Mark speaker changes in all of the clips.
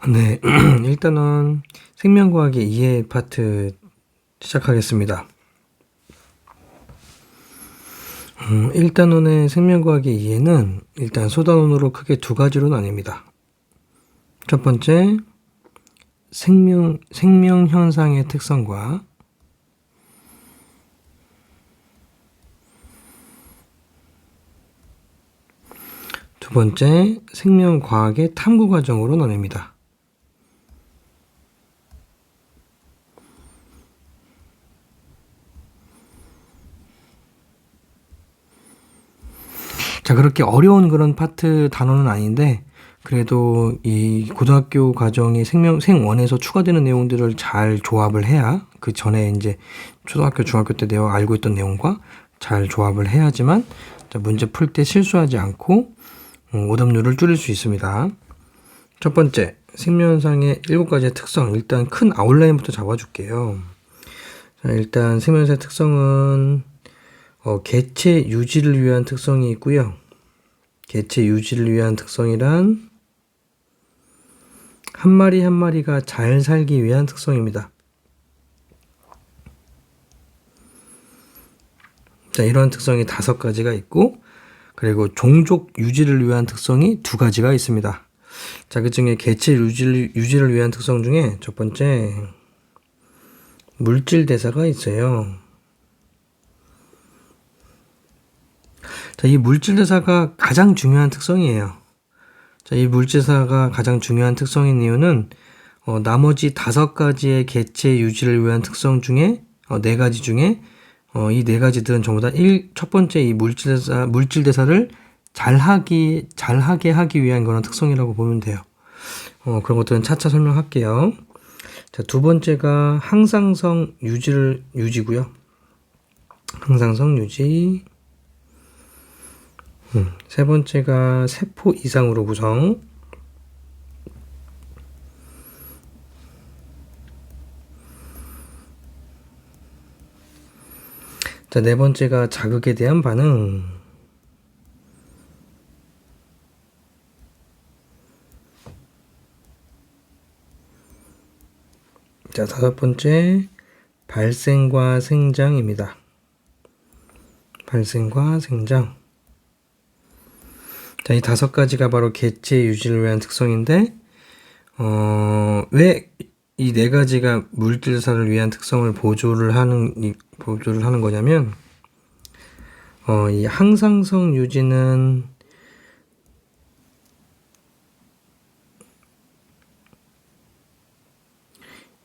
Speaker 1: 네, 일단은 생명과학의 이해 파트 시작하겠습니다. 1단원의 생명과학의 이해는 일단 소단원으로 크게 두 가지로 나뉩니다. 첫 번째, 생명 현상의 특성과 두 번째, 생명과학의 탐구 과정으로 나뉩니다. 자, 그렇게 어려운 그런 파트 단어는 아닌데, 그래도 이 고등학교 과정이 생원에서 추가되는 내용들을 잘 조합을 해야, 그 전에 이제 초등학교, 중학교 때 내가 알고 있던 내용과 잘 조합을 해야지만, 문제 풀 때 실수하지 않고, 오답률을 줄일 수 있습니다. 첫 번째, 생명현상의 7가지의 특성. 일단 큰 아웃라인부터 잡아줄게요. 자, 일단 생명현상의 특성은, 개체 유지를 위한 특성이 있고요. 개체 유지를 위한 특성이란 한 마리 한 마리가 잘 살기 위한 특성입니다. 자, 이러한 특성이 5가지가 있고, 그리고 종족 유지를 위한 특성이 2가지가 있습니다. 자, 그 중에 개체 유지를 위한 특성 중에 첫 번째, 물질 대사가 있어요. 자, 이 물질 대사가 가장 중요한 특성이에요. 자, 이 물질 대사가 가장 중요한 특성인 이유는 나머지 5가지의 개체 유지를 위한 특성 중에 4가지 중에 이 4가지들은 전부 다 첫 번째 이 물질 대사를 잘하게 하기 위한 그런 특성이라고 보면 돼요. 그런 것들은 차차 설명할게요. 자, 두 번째가 항상성 유지고요. 항상성 유지. 세 번째가 세포 이상으로 구성. 자, 네 번째가 자극에 대한 반응. 자, 5번째, 발생과 생장입니다. 발생과 생장. 자, 이 5가지가 바로 개체 유지를 위한 특성인데, 왜 이 4가지가 물질사를 위한 특성을 보조를 하는 거냐면, 이 항상성 유지는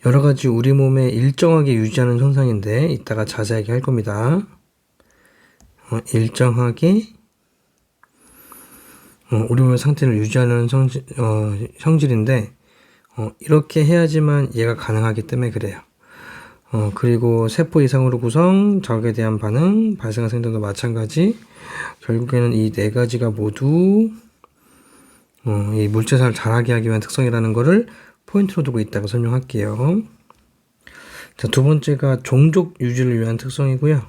Speaker 1: 여러 가지 우리 몸에 일정하게 유지하는 현상인데, 이따가 자세하게 할 겁니다. 일정하게 우리 몸의 상태를 유지하는 성질인데, 이렇게 해야지만 얘가 가능하기 때문에 그래요. 그리고 세포 이상으로 구성, 자극에 대한 반응, 발생과 생장도 마찬가지. 결국에는 이 4가지가 모두 이 물질사를 잘하게 하기 위한 특성이라는 것을 포인트로 두고 있다고 설명할게요. 자, 두 번째가 종족 유지를 위한 특성이고요.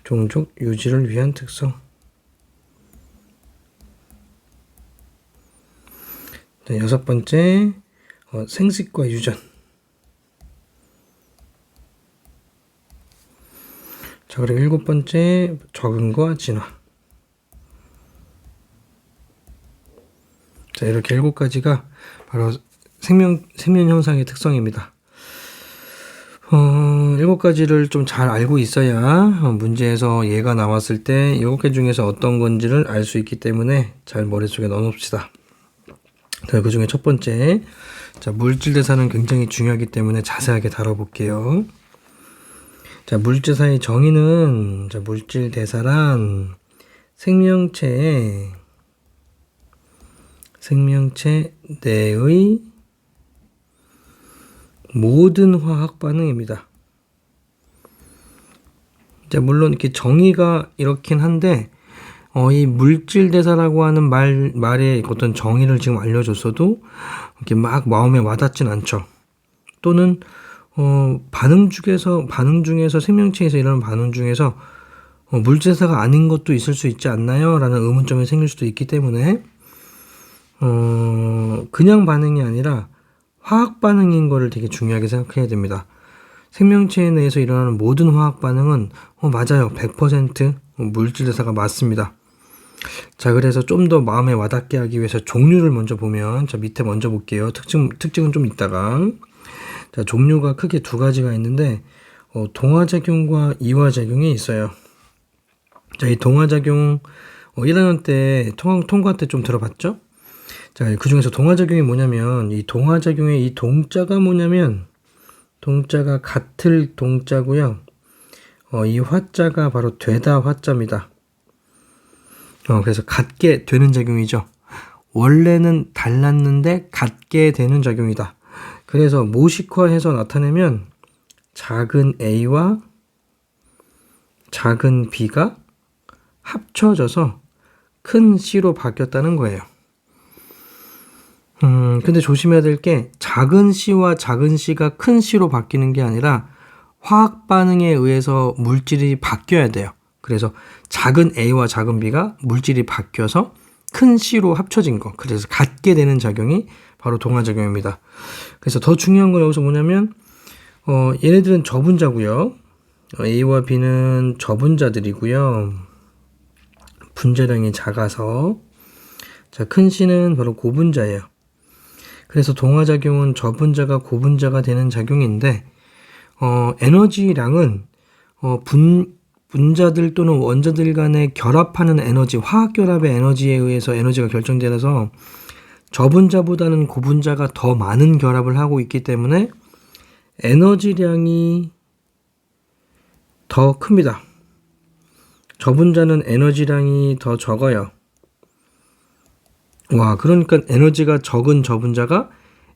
Speaker 1: 종족 유지를 위한 특성. 자, 6번째, 생식과 유전. 자, 그리고 7번째, 적응과 진화. 자, 이렇게 7가지가 바로 생명 현상의 특성입니다. 7가지를 좀 잘 알고 있어야 문제에서 얘가 나왔을 때 7개 중에서 어떤 건지를 알 수 있기 때문에 잘 머릿속에 넣어놓읍시다. 자, 그 중에 첫 번째, 자, 물질 대사는 굉장히 중요하기 때문에 자세하게 다뤄볼게요. 자, 물질사의 정의는, 자, 물질 대사란 생명체 내의 모든 화학 반응입니다. 자, 물론 이렇게 정의가 이렇긴 한데, 이 물질 대사라고 하는 말의 어떤 정의를 지금 알려줬어도 이렇게 막 마음에 와닿진 않죠. 또는 반응 중에서 생명체에서 일어나는 반응 중에서 물질 대사가 아닌 것도 있을 수 있지 않나요? 라는 의문점이 생길 수도 있기 때문에 그냥 반응이 아니라 화학 반응인 거를 되게 중요하게 생각해야 됩니다. 생명체 내에서 일어나는 모든 화학 반응은 맞아요. 100% 물질 대사가 맞습니다. 자, 그래서 좀 더 마음에 와닿게 하기 위해서 종류를 먼저 보면, 자, 밑에 먼저 볼게요. 특징은 좀 이따가. 자, 종류가 크게 두 가지가 있는데, 동화작용과 이화작용이 있어요. 자, 이 동화작용, 1학년 때 통과 때 좀 들어봤죠? 자, 그 중에서 동화작용이 뭐냐면, 이 동화작용의 이 동자가 뭐냐면, 동자가 같을 동자고요. 이 화자가 바로 되다 화자입니다. 그래서 같게 되는 작용이죠. 원래는 달랐는데 같게 되는 작용이다. 그래서 모식화해서 나타내면 작은 a와 작은 b가 합쳐져서 큰 c로 바뀌었다는 거예요. 근데 조심해야 될 게 작은 c와 작은 c가 큰 c로 바뀌는 게 아니라 화학 반응에 의해서 물질이 바뀌어야 돼요. 그래서 작은 a와 작은 b가 물질이 바뀌어서 큰 c로 합쳐진 거. 그래서 같게 되는 작용이 바로 동화작용입니다. 그래서 더 중요한 건 여기서 뭐냐면 얘네들은 저분자고요. a와 b는 저분자들이고요. 분자량이 작아서 자, 큰 c는 바로 고분자예요. 그래서 동화작용은 저분자가 고분자가 되는 작용인데 에너지량은 분자들 또는 원자들 간에 결합하는 에너지, 화학결합의 에너지에 의해서 에너지가 결정되어서 저분자보다는 고분자가 더 많은 결합을 하고 있기 때문에 에너지량이 더 큽니다. 저분자는 에너지량이 더 적어요. 와, 그러니까 에너지가 적은 저분자가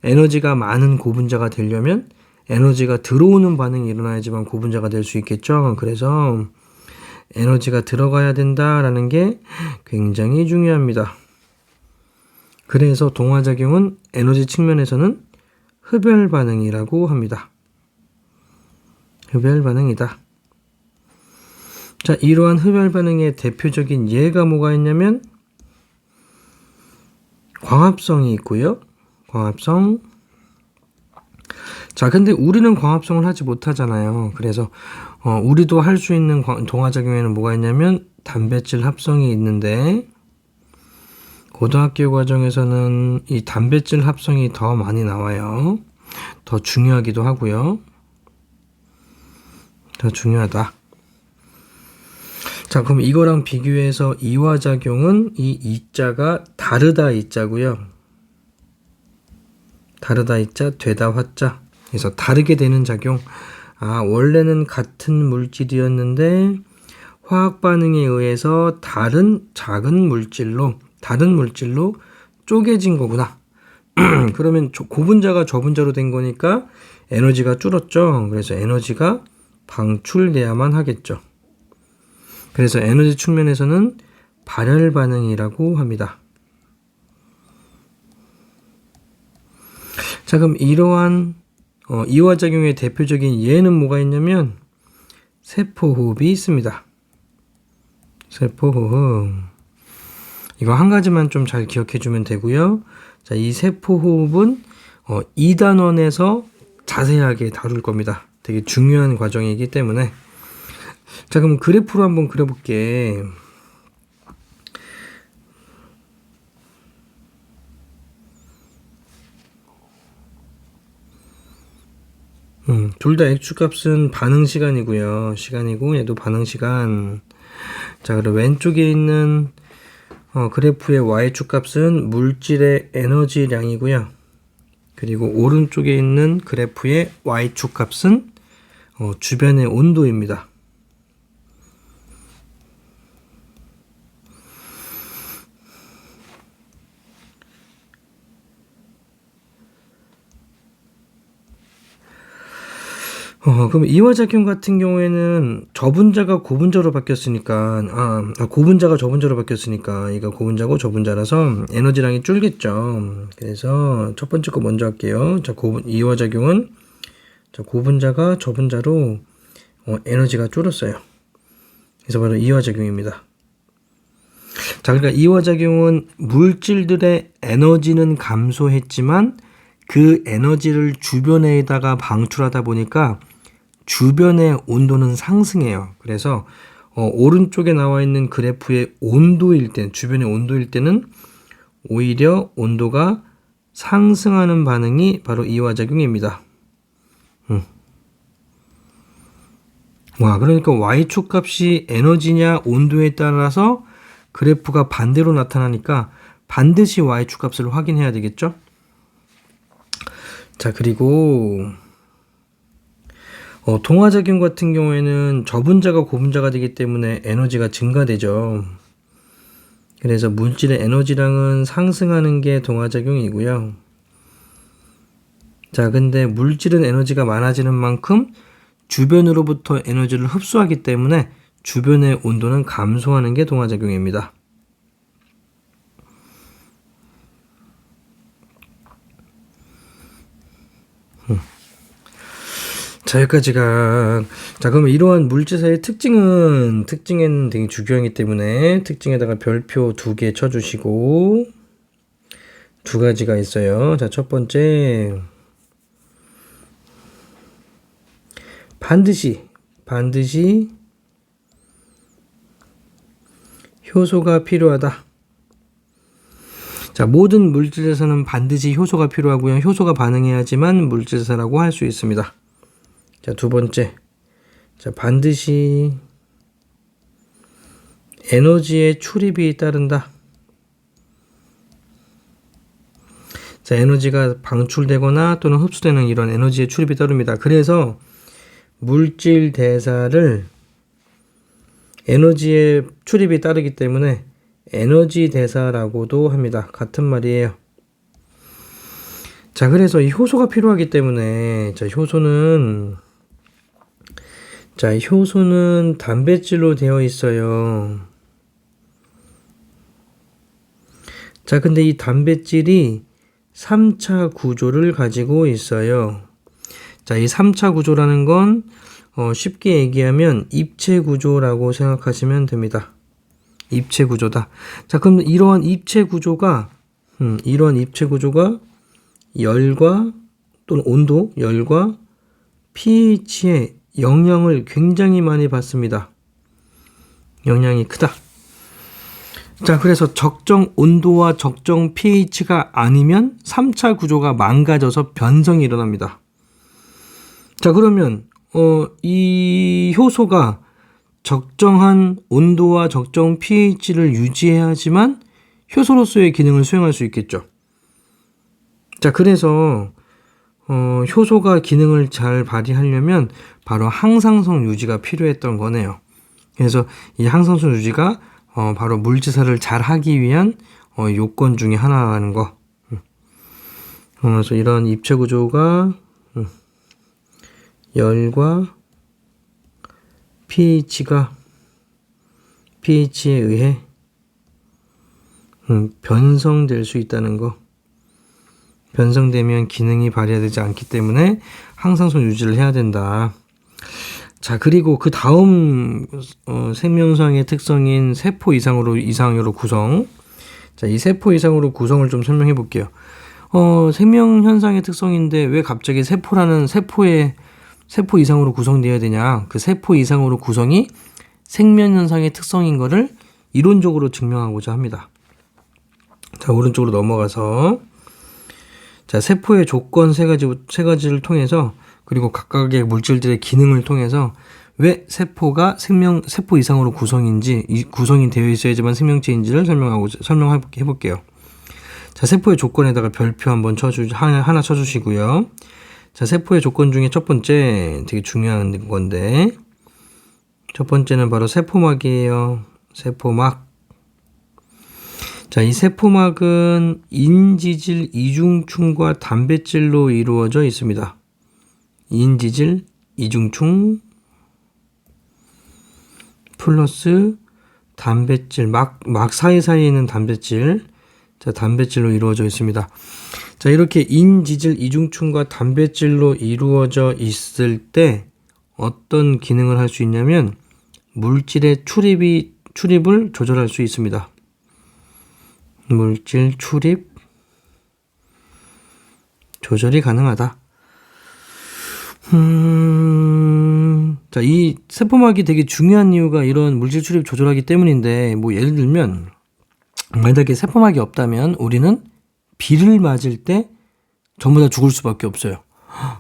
Speaker 1: 에너지가 많은 고분자가 되려면 에너지가 들어오는 반응이 일어나야지만 고분자가 될 수 있겠죠. 그래서 에너지가 들어가야 된다라는 게 굉장히 중요합니다. 그래서 동화작용은 에너지 측면에서는 흡열 반응이라고 합니다. 흡열 반응이다. 자, 이러한 흡열 반응의 대표적인 예가 뭐가 있냐면 광합성이 있고요. 광합성. 자, 근데 우리는 광합성을 하지 못하잖아요. 그래서 우리도 할 수 있는 동화작용에는 뭐가 있냐면 단백질 합성이 있는데 고등학교 과정에서는 이 단백질 합성이 더 많이 나와요. 더 중요하기도 하고요. 더 중요하다. 자, 그럼 이거랑 비교해서 이화작용은 이 이자가 다르다 이자고요. 다르다 이자, 되다 화자. 그래서 다르게 되는 작용. 원래는 같은 물질이었는데 화학 반응에 의해서 다른 물질로 쪼개진 거구나. 그러면 고분자가 저분자로 된 거니까 에너지가 줄었죠. 그래서 에너지가 방출돼야만 하겠죠. 그래서 에너지 측면에서는 발열 반응이라고 합니다. 자, 그럼 이러한 이화작용의 대표적인 예는 뭐가 있냐면 세포호흡이 있습니다. 세포호흡. 이거 한 가지만 좀 잘 기억해 주면 되고요. 자, 이 세포호흡은 2단원에서 자세하게 다룰 겁니다. 되게 중요한 과정이기 때문에. 자, 그럼 그래프로 한번 그려볼게. 둘 다 X값은 반응 시간이고요. 얘도 반응 시간. 자, 그리고 왼쪽에 있는 그래프의 Y축값은 물질의 에너지량이고요. 그리고 오른쪽에 있는 그래프의 Y축값은 주변의 온도입니다. 그럼 이화작용 같은 경우에는 저분자가 고분자로 바뀌었으니까, 고분자가 저분자로 바뀌었으니까, 이거 고분자고 저분자라서 에너지량이 줄겠죠. 그래서 첫 번째 거 먼저 할게요. 자, 이화작용은 고분자가 저분자로 에너지가 줄었어요. 그래서 바로 이화작용입니다. 자, 그러니까 이화작용은 물질들의 에너지는 감소했지만 그 에너지를 주변에다가 방출하다 보니까 주변의 온도는 상승해요. 그래서 오른쪽에 나와 있는 그래프의 온도일 때, 주변의 온도일 때는 오히려 온도가 상승하는 반응이 바로 이화작용입니다. 와, 그러니까 y축 값이 에너지냐 온도에 따라서 그래프가 반대로 나타나니까 반드시 y축 값을 확인해야 되겠죠? 자, 그리고 동화작용 같은 경우에는 저분자가 고분자가 되기 때문에 에너지가 증가되죠. 그래서 물질의 에너지량은 상승하는 게 동화작용이고요. 자, 근데 물질은 에너지가 많아지는 만큼 주변으로부터 에너지를 흡수하기 때문에 주변의 온도는 감소하는 게 동화작용입니다. 자, 여기까지가. 자, 그러면 이러한 물질사의 특징에는 되게 중요하기 때문에 특징에다가 별표 2개 쳐주시고, 2가지가 있어요. 자, 첫 번째, 반드시 효소가 필요하다. 자, 모든 물질에서는 반드시 효소가 필요하고요. 효소가 반응해야지만 물질사라고 할 수 있습니다. 자, 두 번째. 자, 반드시 에너지의 출입이 따른다. 자, 에너지가 방출되거나 또는 흡수되는 이런 에너지의 출입이 따릅니다. 그래서 물질 대사를 에너지의 출입이 따르기 때문에 에너지 대사라고도 합니다. 같은 말이에요. 자, 그래서 이 효소가 필요하기 때문에 효소는 단백질로 되어 있어요. 자, 근데 이 단백질이 3차 구조를 가지고 있어요. 자, 이 3차 구조라는 건 쉽게 얘기하면 입체 구조라고 생각하시면 됩니다. 입체 구조다. 자, 그럼 이러한 입체 구조가 열과 또는 온도, 열과 pH에 영향을 굉장히 많이 받습니다. 영향이 크다. 자, 그래서 적정 온도와 적정 pH가 아니면 3차 구조가 망가져서 변성이 일어납니다. 자, 그러면 이 효소가 적정한 온도와 적정 pH를 유지해야지만 효소로서의 기능을 수행할 수 있겠죠. 자, 그래서 효소가 기능을 잘 발휘하려면 바로 항상성 유지가 필요했던 거네요. 그래서 이 항상성 유지가 바로 물질사를 잘 하기 위한 요건 중에 하나라는 거. 그래서 이런 입체 구조가 열과 pH에 의해 변성될 수 있다는 거. 변성되면 기능이 발휘되지 않기 때문에 항상성 유지를 해야 된다. 자, 그리고 그 다음 생명상의 특성인 세포 이상으로 구성. 자, 이 세포 이상으로 구성을 좀 설명해 볼게요. 생명 현상의 특성인데 왜 갑자기 세포 이상으로 구성되어야 되냐? 그 세포 이상으로 구성이 생명 현상의 특성인 거를 이론적으로 증명하고자 합니다. 자, 오른쪽으로 넘어가서 자, 세포의 조건 세 가지를 통해서 그리고 각각의 물질들의 기능을 통해서 왜 세포가 세포 이상으로 구성이 되어 있어야지만 생명체인지를 설명해 볼게요. 자, 세포의 조건에다가 별표 하나 쳐주시고요. 자, 세포의 조건 중에 첫 번째 되게 중요한 건데 첫 번째는 바로 세포막이에요. 세포막. 자, 이 세포막은 인지질 이중충과 단백질로 이루어져 있습니다. 인지질 이중충 플러스 단백질, 막 사이사이에 있는 단백질. 자, 단백질로 이루어져 있습니다. 자, 이렇게 인지질 이중충과 단백질로 이루어져 있을 때 어떤 기능을 할 수 있냐면 물질의 출입을 조절할 수 있습니다. 물질 출입 조절이 가능하다. 자, 이 세포막이 되게 중요한 이유가 이런 물질 출입 조절하기 때문인데, 뭐 예를 들면 만약에 세포막이 없다면 우리는 비를 맞을 때 전부 다 죽을 수밖에 없어요.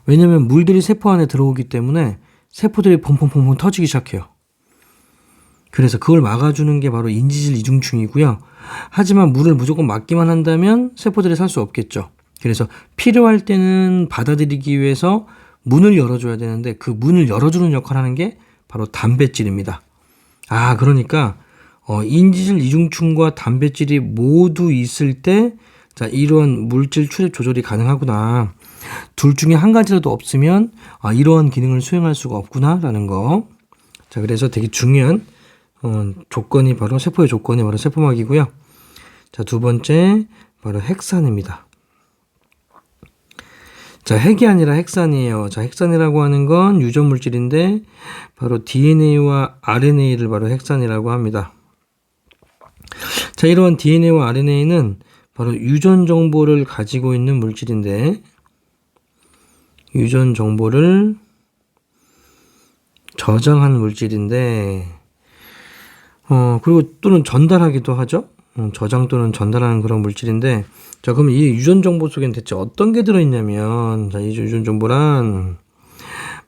Speaker 1: 왜냐면 물들이 세포 안에 들어오기 때문에 세포들이 펑펑펑펑 터지기 시작해요. 그래서 그걸 막아주는 게 바로 인지질 이중충이고요. 하지만 물을 무조건 막기만 한다면 세포들이 살 수 없겠죠. 그래서 필요할 때는 받아들이기 위해서 문을 열어줘야 되는데 그 문을 열어주는 역할을 하는 게 바로 단백질입니다. 그러니까 인지질 이중충과 단백질이 모두 있을 때 자, 이러한 물질 출입 조절이 가능하구나. 둘 중에 한 가지라도 없으면 이러한 기능을 수행할 수가 없구나라는 거. 자, 그래서 되게 중요한 조건이 바로 세포의 조건이 바로 세포막이고요. 자, 두 번째 바로 핵산입니다. 자, 핵이 아니라 핵산이에요. 자, 핵산이라고 하는 건 유전 물질인데 바로 DNA와 RNA를 바로 핵산이라고 합니다. 자, 이러한 DNA와 RNA는 바로 유전 정보를 가지고 있는 물질인데 유전 정보를 저장한 물질인데 그리고 또는 전달하기도 하죠. 저장 또는 전달하는 그런 물질인데 자, 그럼 이 유전 정보 속에는 대체 어떤 게 들어있냐면 자, 이 유전 정보란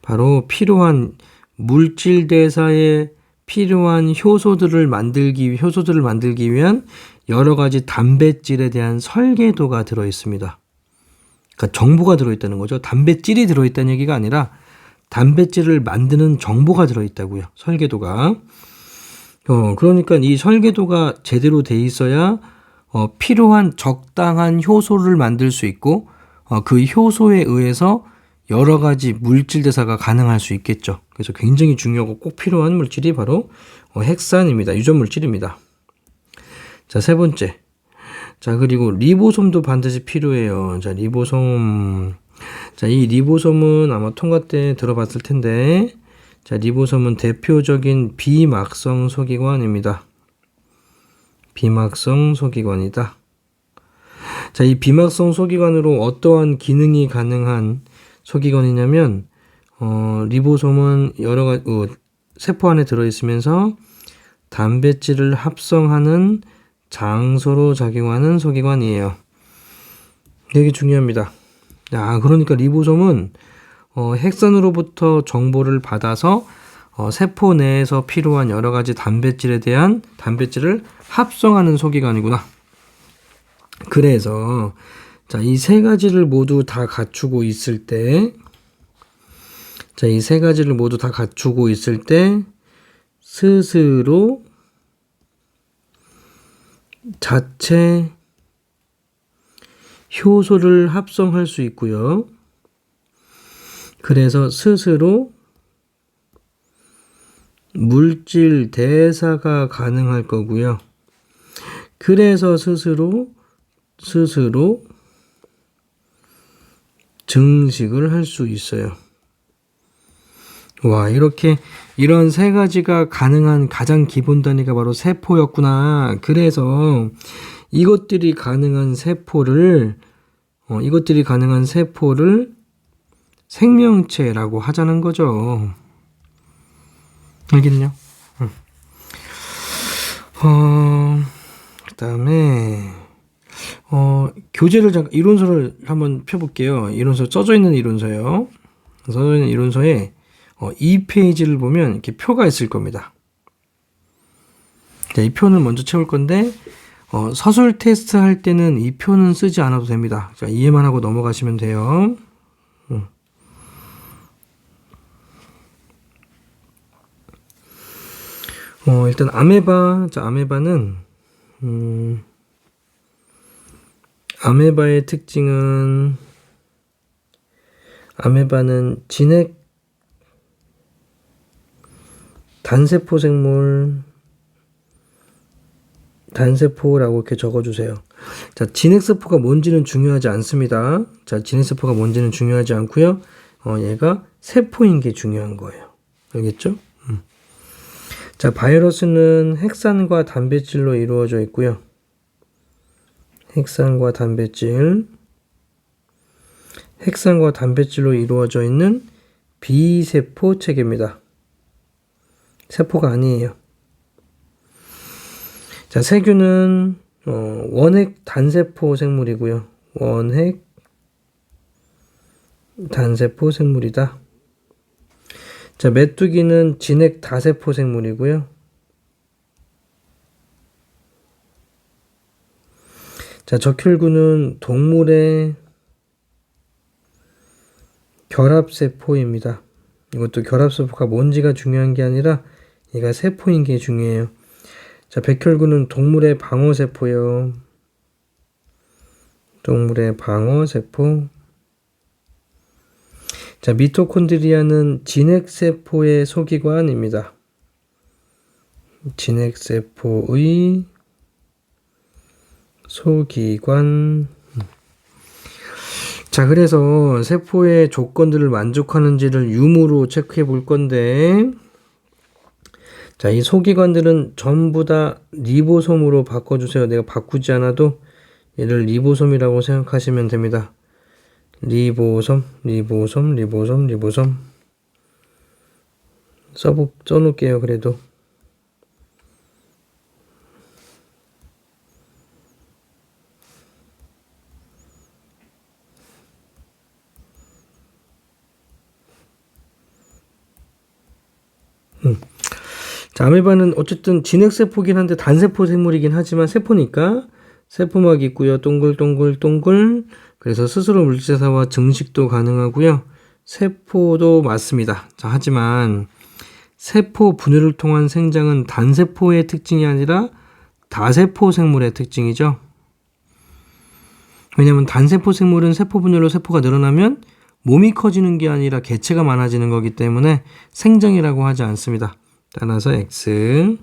Speaker 1: 바로 필요한 물질 대사에 필요한 효소들을 만들기 위한 여러 가지 단백질에 대한 설계도가 들어있습니다. 그러니까 정보가 들어있다는 거죠. 단백질이 들어있다는 얘기가 아니라 단백질을 만드는 정보가 들어있다고요. 설계도가. 그러니까 이 설계도가 제대로 돼 있어야 필요한 적당한 효소를 만들 수 있고 그 효소에 의해서 여러 가지 물질 대사가 가능할 수 있겠죠. 그래서 굉장히 중요하고 꼭 필요한 물질이 바로 핵산입니다. 유전 물질입니다. 자, 세 번째. 자, 그리고 리보솜도 반드시 필요해요. 자, 리보솜. 자, 이 리보솜은 아마 통과 때 들어봤을 텐데 자, 리보솜은 대표적인 비막성 소기관입니다. 비막성 소기관이다. 자, 이 비막성 소기관으로 어떠한 기능이 가능한 소기관이냐면 리보솜은 여러 가지 세포 안에 들어 있으면서 단백질을 합성하는 장소로 작용하는 소기관이에요. 되게 중요합니다. 그러니까 리보솜은 핵산으로부터 정보를 받아서 세포 내에서 필요한 여러 가지 단백질에 대한 단백질을 합성하는 소기관이구나. 그래서 자, 이 세 가지를 모두 다 갖추고 있을 때 자, 이 세 가지를 모두 다 갖추고 있을 때 스스로 자체 효소를 합성할 수 있고요. 그래서 스스로 물질 대사가 가능할 거고요. 그래서 스스로 증식을 할 수 있어요. 와, 이런 세 가지가 가능한 가장 기본 단위가 바로 세포였구나. 그래서 이것들이 가능한 세포를 생명체라고 하자는 거죠. 알겠냐? 그다음에 교재를 이론서를 한번 펴볼게요. 이론서 써져 있는 이론서요. 써져 있는 이론서에 2페이지를 보면 이렇게 표가 있을 겁니다. 자, 이 표는 먼저 채울 건데 서술 테스트 할 때는 이 표는 쓰지 않아도 됩니다. 자, 이해만 하고 넘어가시면 돼요. 일단 아메바. 자, 아메바의 특징은 아메바는 진핵 단세포 생물 단세포라고 이렇게 적어주세요. 자, 진핵세포가 뭔지는 중요하지 않습니다. 자, 진핵세포가 뭔지는 중요하지 않고요. 얘가 세포인 게 중요한 거예요. 알겠죠? 자, 바이러스는 핵산과 단백질로 이루어져 있고요. 핵산과 단백질. 핵산과 단백질로 이루어져 있는 비세포 체계입니다. 세포가 아니에요. 자, 세균은 원핵 단세포 생물이고요. 원핵 단세포 생물이다. 자, 메뚜기는 진핵 다세포 생물이고요. 자, 적혈구는 동물의 결합세포입니다. 이것도 결합세포가 뭔지가 중요한 게 아니라 얘가 세포인 게 중요해요. 자, 백혈구는 동물의 방어세포요. 동물의 방어세포. 자, 미토콘드리아는 진핵세포의 소기관입니다. 진핵세포의 소기관. 자, 그래서 세포의 조건들을 만족하는지를 유무로 체크해 볼 건데, 자, 이 소기관들은 전부 다 리보솜으로 바꿔주세요. 내가 바꾸지 않아도 얘를 리보솜이라고 생각하시면 됩니다. 리보솜, 리보솜, 리보솜, 리보솜. 써놓을게요, 그래도. 자, 아메바는 어쨌든 진핵세포긴 한데 단세포 생물이긴 하지만 세포니까 세포막이 있고요. 동글동글. 그래서 스스로 물질대사와 증식도 가능하고요. 세포도 맞습니다. 자, 하지만 세포 분열을 통한 생장은 단세포의 특징이 아니라 다세포 생물의 특징이죠. 왜냐하면 단세포 생물은 세포 분열로 세포가 늘어나면 몸이 커지는 게 아니라 개체가 많아지는 거기 때문에 생장이라고 하지 않습니다. 따라서 X.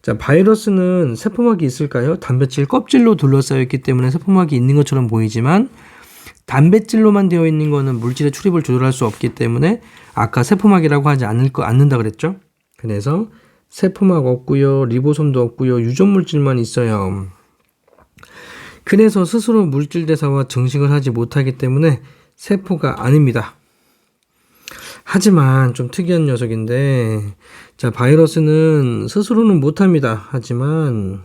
Speaker 1: 자, 바이러스는 세포막이 있을까요? 단백질 껍질로 둘러싸여 있기 때문에 세포막이 있는 것처럼 보이지만 단백질로만 되어 있는 거는 물질의 출입을 조절할 수 없기 때문에 아까 세포막이라고 하지 않는다 그랬죠? 그래서 세포막 없고요. 리보솜도 없고요. 유전물질만 있어요. 그래서 스스로 물질 대사와 증식을 하지 못하기 때문에 세포가 아닙니다. 하지만 좀 특이한 녀석인데, 자, 바이러스는 스스로는 못합니다. 하지만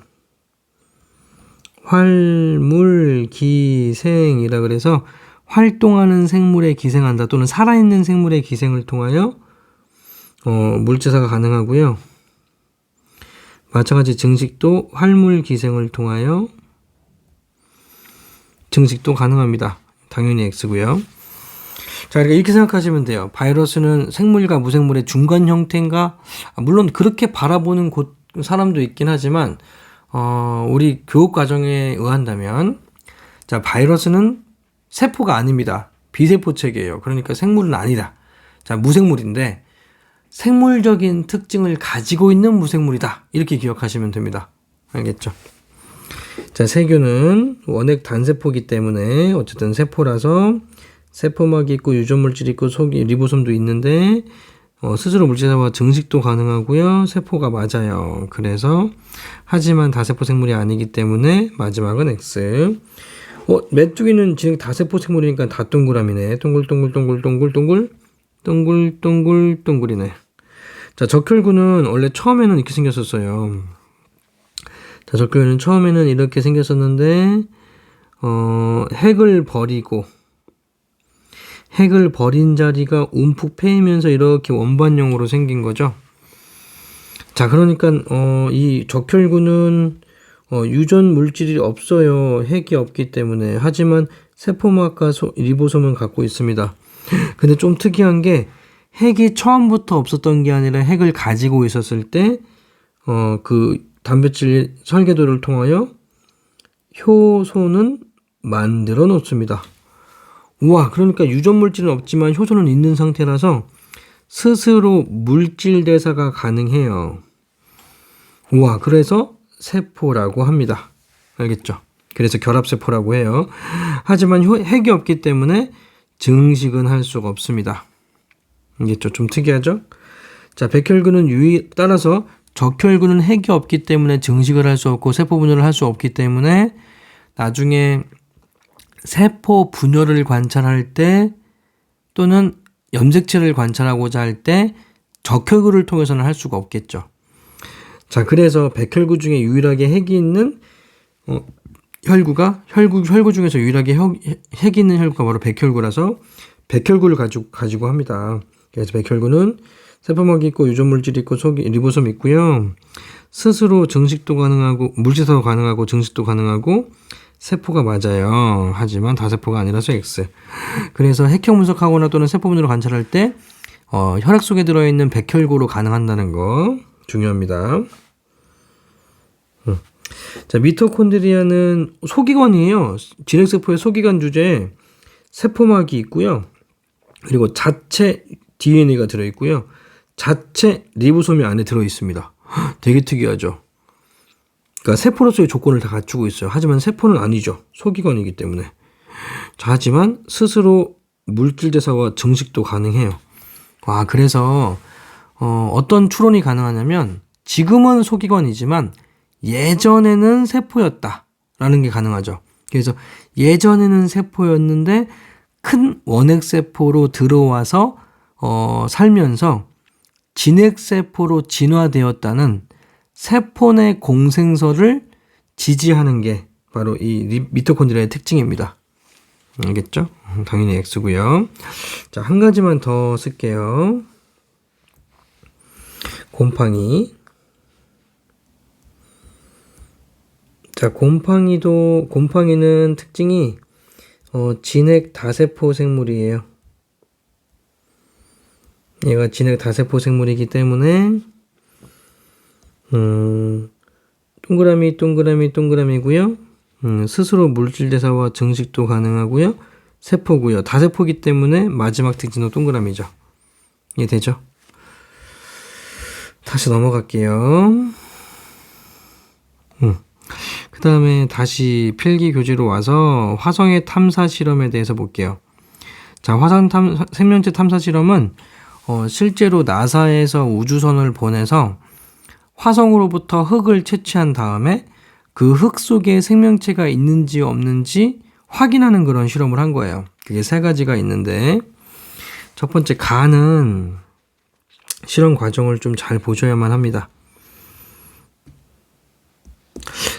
Speaker 1: 활물기생이라 그래서 활동하는 생물에 기생한다 또는 살아있는 생물의 기생을 통하여 물질사가 가능하고요. 마찬가지 증식도 활물기생을 통하여 증식도 가능합니다. 당연히 X고요. 자, 그러니까 이렇게 생각하시면 돼요. 바이러스는 생물과 무생물의 중간 형태인가? 물론 그렇게 바라보는 사람도 있긴 하지만 우리 교육 과정에 의한다면, 자, 바이러스는 세포가 아닙니다. 비세포 체계예요. 그러니까 생물은 아니다. 자, 무생물인데 생물적인 특징을 가지고 있는 무생물이다. 이렇게 기억하시면 됩니다. 알겠죠? 자, 세균은 원핵 단세포이기 때문에 어쨌든 세포라서 세포막이 있고 유전물질이 있고 속이 리보솜도 있는데 스스로 물질사와 증식도 가능하고요. 세포가 맞아요. 그래서 하지만 다세포 생물이 아니기 때문에 마지막은 X. 메뚜기는 진행 다세포 생물이니까 다 동그라미네. 동글동글이네. 자, 적혈구는 원래 처음에는 이렇게 생겼었어요. 자, 적혈구는 처음에는 이렇게 생겼었는데 핵을 버린 자리가 움푹 패이면서 이렇게 원반형으로 생긴 거죠. 자, 그러니까 이 적혈구는 유전 물질이 없어요. 핵이 없기 때문에. 하지만 세포막과 리보솜은 갖고 있습니다. 근데 좀 특이한 게 핵이 처음부터 없었던 게 아니라 핵을 가지고 있었을 때 그 단백질 설계도를 통하여 효소는 만들어 놓습니다. 우와, 그러니까 유전 물질은 없지만 효소는 있는 상태라서 스스로 물질 대사가 가능해요. 우와, 그래서 세포라고 합니다. 알겠죠? 그래서 결합세포라고 해요. 하지만 핵이 없기 때문에 증식은 할 수가 없습니다. 알겠죠? 좀 특이하죠? 자, 백혈구는 따라서 적혈구는 핵이 없기 때문에 증식을 할 수 없고 세포 분열을 할 수 없기 때문에 나중에 세포 분열을 관찰할 때 또는 염색체를 관찰하고자 할 때 적혈구를 통해서는 할 수가 없겠죠. 자, 그래서 백혈구 중에 유일하게 핵이 있는 혈구 중에서 유일하게 핵이 있는 혈구가 바로 백혈구라서 백혈구를 가지고 합니다. 그래서 백혈구는 세포막이 있고 유전물질이 있고 리보솜 있고요. 스스로 증식도 가능하고 물질사도 가능하고 증식도 가능하고 세포가 맞아요. 하지만 다세포가 아니라서 X. 그래서 핵형 분석하거나 또는 세포 분열을 관찰할 때 혈액 속에 들어있는 백혈구로 가능한다는 거 중요합니다. 자, 미토콘드리아는 소기관이에요. 진핵세포의 소기관 주제에 세포막이 있고요. 그리고 자체 DNA가 들어있고요. 자체 리보솜이 안에 들어있습니다. 되게 특이하죠. 그러니까 세포로서의 조건을 다 갖추고 있어요. 하지만 세포는 아니죠. 소기관이기 때문에. 자, 하지만 스스로 물질 대사와 증식도 가능해요. 그래서 어떤 추론이 가능하냐면 지금은 소기관이지만 예전에는 세포였다라는 게 가능하죠. 그래서 예전에는 세포였는데 큰 원핵세포로 들어와서 살면서 진핵세포로 진화되었다는 세포 내 공생설을 지지하는 게 바로 이 미토콘드리아의 특징입니다. 알겠죠? 당연히 X고요. 자, 한 가지만 더 쓸게요. 곰팡이. 자, 곰팡이는 특징이 진핵 다세포 생물이에요. 얘가 진핵 다세포 생물이기 때문에 동그라미고요. 스스로 물질 대사와 증식도 가능하고요. 세포고요. 다세포기 때문에 마지막 특징은 동그라미죠. 이해되죠? 다시 넘어갈게요. 그 다음에 다시 필기 교재로 와서 화성의 탐사 실험에 대해서 볼게요. 자, 생명체 탐사 실험은 실제로 나사에서 우주선을 보내서 화성으로부터 흙을 채취한 다음에 그 흙 속에 생명체가 있는지 없는지 확인하는 그런 실험을 한 거예요. 그게 3가지가 있는데, 첫 번째 간은 실험 과정을 좀 잘 보셔야만 합니다.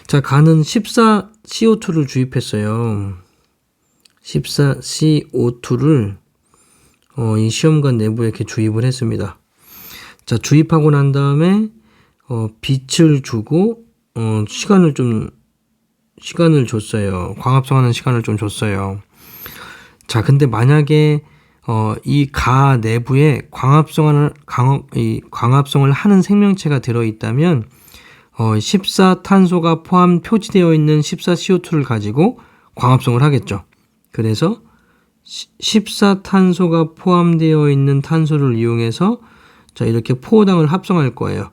Speaker 1: 자, 간은 14CO2를 주입했어요. 14CO2를 이 시험관 내부에 이렇게 주입을 했습니다. 자, 주입하고 난 다음에 빛을 주고 시간을 줬어요. 광합성하는 시간을 좀 줬어요. 자, 근데 만약에 이 가 내부에 광합성을 하는 생명체가 들어있다면 14탄소가 표지되어 있는 14CO2를 가지고 광합성을 하겠죠. 그래서 14탄소가 포함되어 있는 탄소를 이용해서 자, 이렇게 포호당을 합성할 거예요.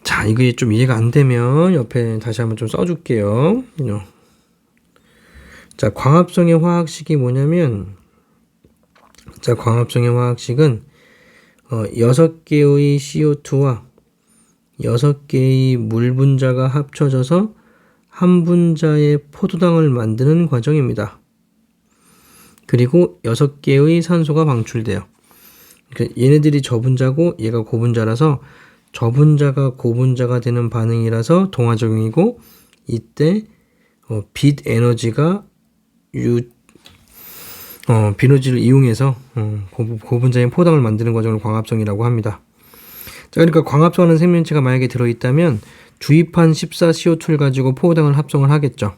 Speaker 1: 자, 이게 좀 이해가 안 되면 옆에 다시 한번 좀 써줄게요. 자, 광합성의 화학식이 뭐냐면, 자, 광합성의 화학식은 6개의 CO2와 6개의 물 분자가 합쳐져서 한 분자의 포도당을 만드는 과정입니다. 그리고 6개의 산소가 방출돼요. 그러니까 얘네들이 저분자고 얘가 고분자라서 저분자가 고분자가 되는 반응이라서 동화작용이고, 이때 빛 에너지가 비너지를 이용해서 고분자의 포당을 만드는 과정을 광합성이라고 합니다. 자, 그러니까 광합성하는 생명체가 만약에 들어있다면 주입한 14CO2를 가지고 포호당을 합성을 하겠죠.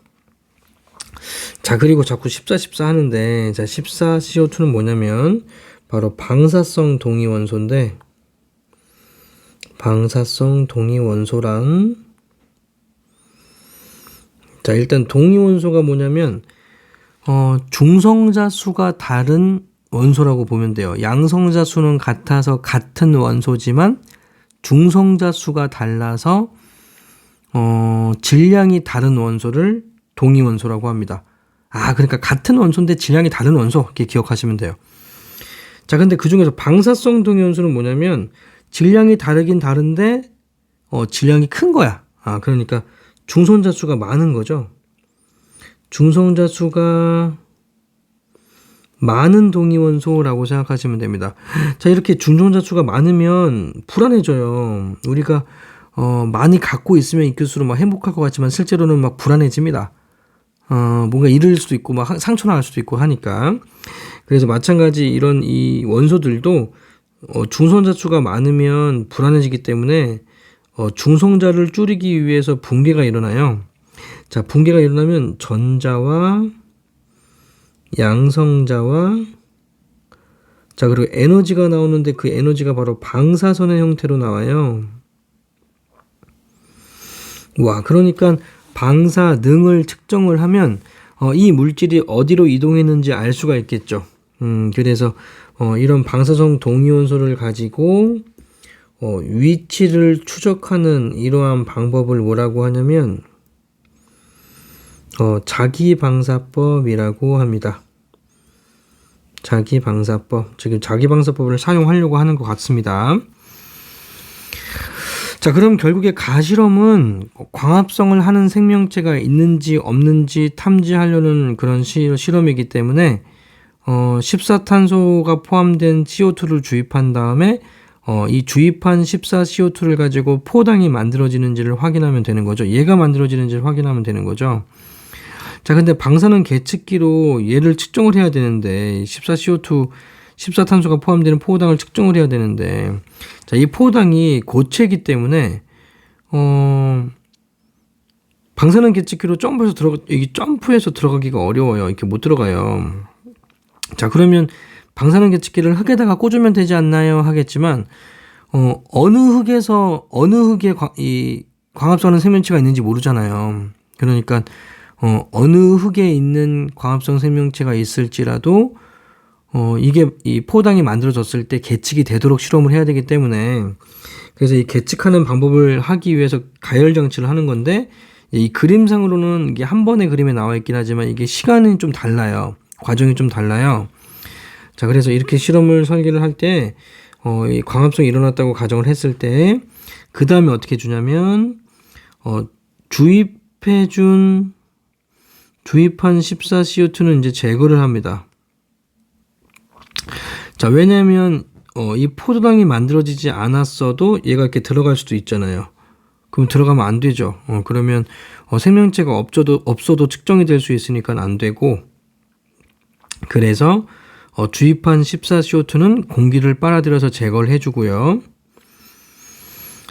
Speaker 1: 자, 그리고 자꾸 14 하는데, 자, 14CO2는 뭐냐면 바로 방사성 동위원소인데, 방사성 동위원소란, 자, 일단 동위원소가 뭐냐면 중성자 수가 다른 원소라고 보면 돼요. 양성자 수는 같아서 같은 원소지만 중성자 수가 달라서 질량이 다른 원소를 동위원소라고 합니다. 그러니까 같은 원소인데 질량이 다른 원소, 이렇게 기억하시면 돼요. 자, 근데 그 중에서 방사성 동위원소는 뭐냐면 질량이 다르긴 다른데 질량이 큰 거야. 그러니까 중성자 수가 많은 거죠. 중성자 수가 많은 동위원소라고 생각하시면 됩니다. 자, 이렇게 중성자 수가 많으면 불안해져요. 우리가 많이 갖고 있으면 있을수록 막 행복할 것 같지만 실제로는 막 불안해집니다. 뭔가 잃을 수도 있고 막 상처날 수도 있고 하니까. 그래서 마찬가지 이런 이 원소들도 중성자 수가 많으면 불안해지기 때문에 중성자를 줄이기 위해서 붕괴가 일어나요. 자, 붕괴가 일어나면 전자와 양성자와 자, 그리고 에너지가 나오는데 그 에너지가 바로 방사선의 형태로 나와요. 와, 그러니까 방사능을 측정을 하면 이 물질이 어디로 이동했는지 알 수가 있겠죠. 그래서 이런 방사성 동위원소를 가지고 위치를 추적하는 이러한 방법을 뭐라고 하냐면 자기방사법이라고 합니다. 자기방사법. 지금 자기방사법을 사용하려고 하는 것 같습니다. 자, 그럼 결국에 가실험은 광합성을 하는 생명체가 있는지 없는지 탐지하려는 그런 실험이기 때문에 14탄소가 포함된 CO2를 주입한 다음에 이 주입한 14CO2를 가지고 포당이 만들어지는지를 확인하면 되는 거죠. 얘가 만들어지는지를 확인하면 되는 거죠. 자, 근데 방사능 계측기로 얘를 측정을 해야 되는데 14탄소가 포함되는 포당을 측정을 해야 되는데 자, 이 포당이 고체이기 때문에 방사능 계측기로 점프해서 들어가기가 어려워요. 이렇게 못 들어가요. 자, 그러면 방사능 계측기를 흙에다가 꽂으면 되지 않나요? 하겠지만 어느 흙에 이 광합성하는 생명체가 있는지 모르잖아요. 그러니까 어느 흙에 있는 광합성 생명체가 있을지라도 이게 이 포당이 만들어졌을 때 계측이 되도록 실험을 해야 되기 때문에 그래서 이 계측하는 방법을 하기 위해서 가열 장치를 하는 건데 이 그림상으로는 이게 한 번의 그림에 나와 있긴 하지만 이게 시간이 좀 달라요. 과정이 좀 달라요. 자, 그래서 이렇게 실험을 설계를 할 때 이 광합성이 일어났다고 가정을 했을 때 그 다음에 어떻게 주냐면 주입한 14CO2는 이제 제거를 합니다. 자, 왜냐면 이 포도당이 만들어지지 않았어도 얘가 이렇게 들어갈 수도 있잖아요. 그럼 들어가면 안 되죠. 그러면 생명체가 없어도 측정이 될 수 있으니까 안 되고 그래서 주입한 14CO2는 공기를 빨아들여서 제거를 해주고요.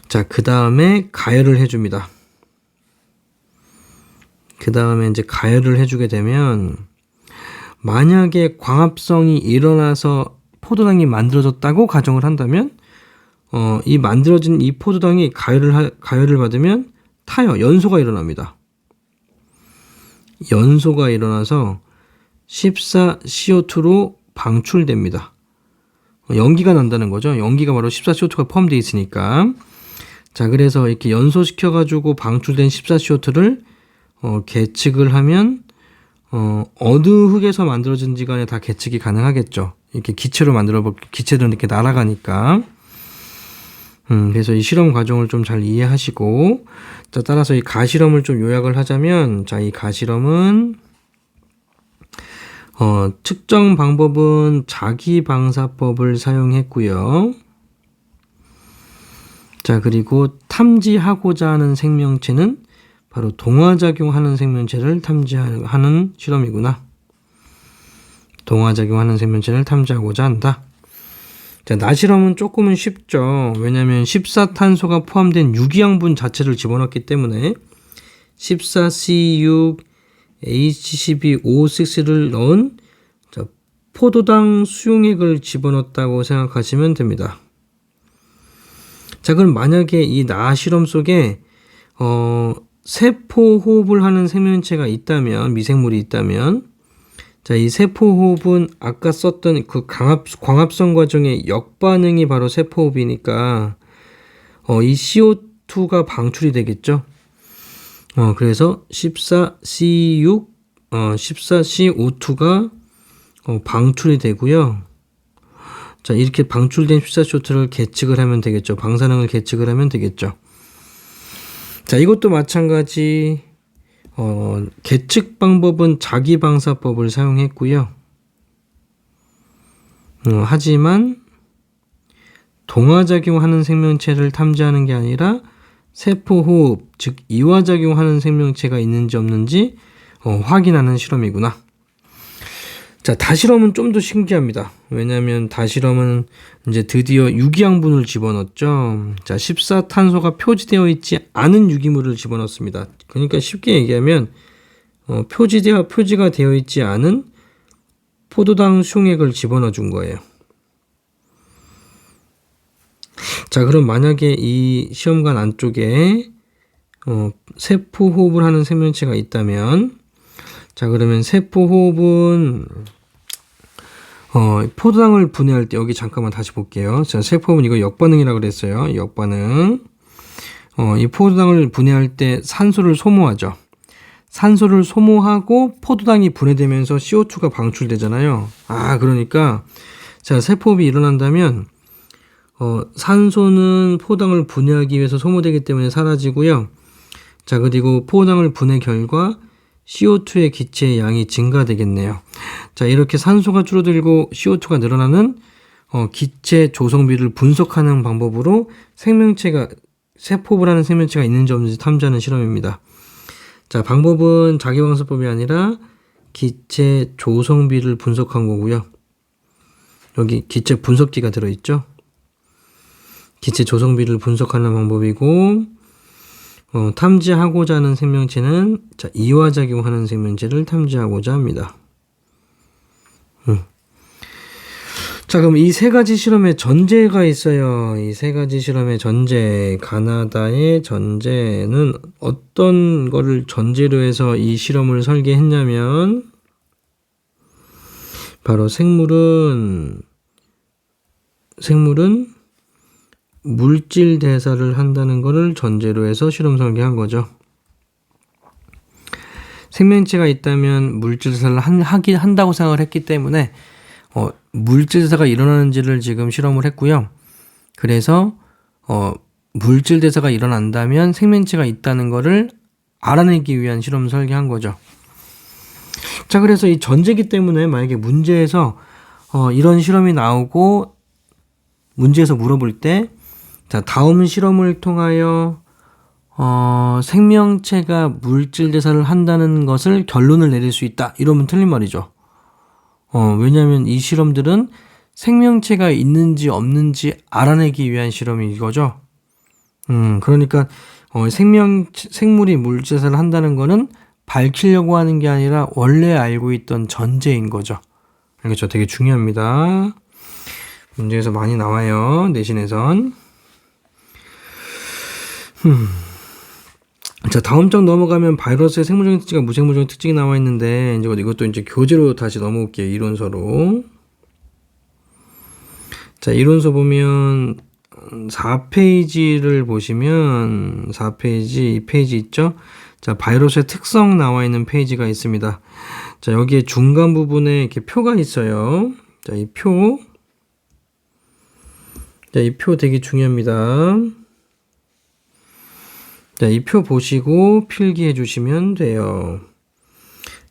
Speaker 1: 자, 그 다음에 가열을 해줍니다. 그 다음에 이제 가열을 해주게 되면 만약에 광합성이 일어나서 포도당이 만들어졌다고 가정을 한다면 이 만들어진 이 포도당이 가열을 받으면 타요. 연소가 일어납니다. 연소가 일어나서 14CO2로 방출됩니다. 연기가 난다는 거죠. 연기가 바로 14CO2가 포함되어 있으니까. 자, 그래서 이렇게 연소시켜가지고 방출된 14CO2를 계측을 하면 어느 흙에서 만들어진지 간에 다 계측이 가능하겠죠. 이렇게 기체들은 이렇게 날아가니까. 그래서 이 실험 과정을 좀 잘 이해하시고, 자, 따라서 이 가실험을 좀 요약을 하자면, 자, 이 가실험은, 측정 방법은 자기방사법을 사용했고요. 자, 그리고 탐지하고자 하는 생명체는 바로 동화작용하는 생명체를 탐지하는 실험이구나. 동화작용하는 생명체를 탐지하고자 한다. 자, 나실험은 조금은 쉽죠. 왜냐하면 14탄소가 포함된 유기양분 자체를 집어넣기 때문에 14C6H12O6를 넣은 포도당 수용액을 집어넣었다고 생각하시면 됩니다. 자, 그럼 만약에 이 나실험 속에 세포 호흡을 하는 생명체가 있다면, 미생물이 있다면, 자, 이 세포 호흡은 아까 썼던 그 광합성 과정의 역반응이 바로 세포 호흡이니까 이 CO2가 방출이 되겠죠. 그래서 14C5,2가 방출이 되고요. 자, 이렇게 방출된 14CO2를 계측을 하면 되겠죠. 방사능을 계측을 하면 되겠죠. 자, 이것도 마찬가지 계측 방법은 자기방사법을 사용했고요. 하지만 동화작용하는 생명체를 탐지하는 게 아니라 세포호흡, 즉 이화작용하는 생명체가 있는지 없는지 확인하는 실험이구나. 자, 다실험은 좀 더 신기합니다. 왜냐하면 다실험은 이제 드디어 유기양분을 집어넣었죠. 자, 14탄소가 표지되어 있지 않은 유기물을 집어넣습니다. 그러니까 쉽게 얘기하면 표지가 되어 있지 않은 포도당 흉액을 집어넣어 준 거예요. 자, 그럼 만약에 이 시험관 안쪽에 세포 호흡을 하는 생명체가 있다면, 자, 그러면 세포 호흡은 포도당을 분해할 때, 여기 잠깐만 다시 볼게요. 자, 세포 호흡은 이거 역반응이라고 그랬어요. 역반응. 이 포도당을 분해할 때 산소를 소모하죠. 산소를 소모하고 포도당이 분해되면서 CO2가 방출되잖아요. 그러니까 자, 세포 호흡이 일어난다면 산소는 포도당을 분해하기 위해서 소모되기 때문에 사라지고요. 자, 그리고 포도당을 분해 결과 CO2의 기체의 양이 증가되겠네요. 자, 이렇게 산소가 줄어들고 CO2가 늘어나는 기체 조성비를 분석하는 방법으로 세포를 하는 생명체가 있는지 없는지 탐지하는 실험입니다. 자, 방법은 자기방사법이 아니라 기체 조성비를 분석한 거고요. 여기 기체 분석기가 들어있죠. 기체 조성비를 분석하는 방법이고, 탐지하고자 하는 생명체는 자, 이화작용하는 생명체를 탐지하고자 합니다. 자, 그럼 이 세 가지 실험의 전제가 있어요. 이 세 가지 실험의 전제, 가나다의 전제는 어떤 거를 전제로 해서 이 실험을 설계했냐면, 바로 생물은 물질 대사를 한다는 것을 전제로 해서 실험 설계한 거죠. 생명체가 있다면 물질 대사를 한다고 생각을 했기 때문에 물질 대사가 일어나는지를 지금 실험을 했고요. 그래서 물질 대사가 일어난다면 생명체가 있다는 것을 알아내기 위한 실험 설계한 거죠. 자, 그래서 이 전제기 때문에 만약에 문제에서 이런 실험이 나오고 문제에서 물어볼 때, 자, 다음 실험을 통하여 생명체가 물질 대사를 한다는 것을 결론을 내릴 수 있다, 이러면 틀린 말이죠. 왜냐하면 이 실험들은 생명체가 있는지 없는지 알아내기 위한 실험이 이거죠. 그러니까 생물이 물질 대사를 한다는 거는 밝히려고 하는 게 아니라 원래 알고 있던 전제인 거죠. 알겠죠? 되게 중요합니다. 문제에서 많이 나와요. 내신에선. 자, 다음 장 넘어가면 바이러스의 생물적인 특징과 무생물적인 특징이 나와 있는데, 이제 이것도 이제 교재로 다시 넘어올게요. 이론서로. 자, 이론서 보면 4페이지를 보시면 4페이지, 이 페이지 있죠? 자, 바이러스의 특성 나와 있는 페이지가 있습니다. 자, 여기에 중간 부분에 이렇게 표가 있어요. 자, 이 표. 자, 이 표 되게 중요합니다. 자, 이 표 보시고 필기해 주시면 돼요.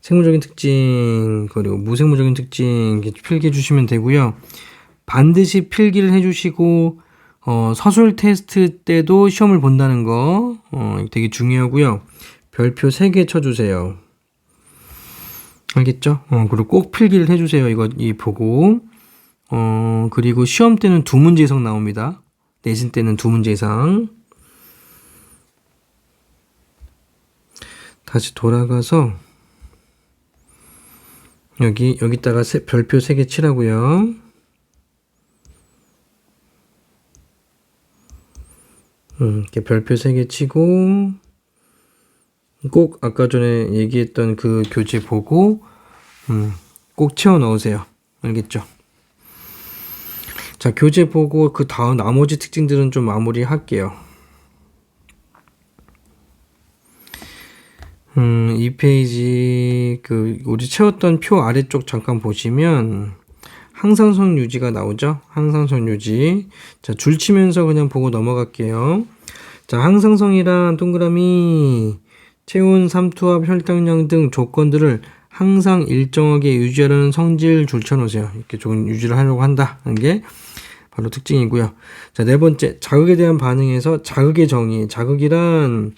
Speaker 1: 생물적인 특징, 그리고 무생물적인 특징 필기해 주시면 되고요. 반드시 필기를 해 주시고 서술 테스트 때도 시험을 본다는 거 되게 중요하고요. 별표 3개 쳐주세요. 알겠죠? 그리고 꼭 필기를 해 주세요. 이 보고. 그리고 시험 때는 2문제 이상 나옵니다. 내신 때는 2문제 이상. 다시 돌아가서 여기다가 별표 3개 치라고요. 이렇게 별표 3개 치고 꼭 아까 전에 얘기했던 그 교재 보고 꼭 채워 넣으세요. 알겠죠? 자, 교재 보고 그 다음 나머지 특징들은 좀 마무리 할게요. 이 페이지 우리 채웠던 표 아래쪽 잠깐 보시면 항상성 유지가 나오죠. 항상성 유지. 자, 줄 치면서 그냥 보고 넘어갈게요. 자, 항상성이란 동그라미 체온, 삼투압, 혈당량 등 조건들을 항상 일정하게 유지하려는 성질 줄쳐놓으세요. 이렇게 조금 유지를 하려고 한다는 게 바로 특징이고요. 자, 네 번째, 자극에 대한 반응에서 자극의 정의. 자극이란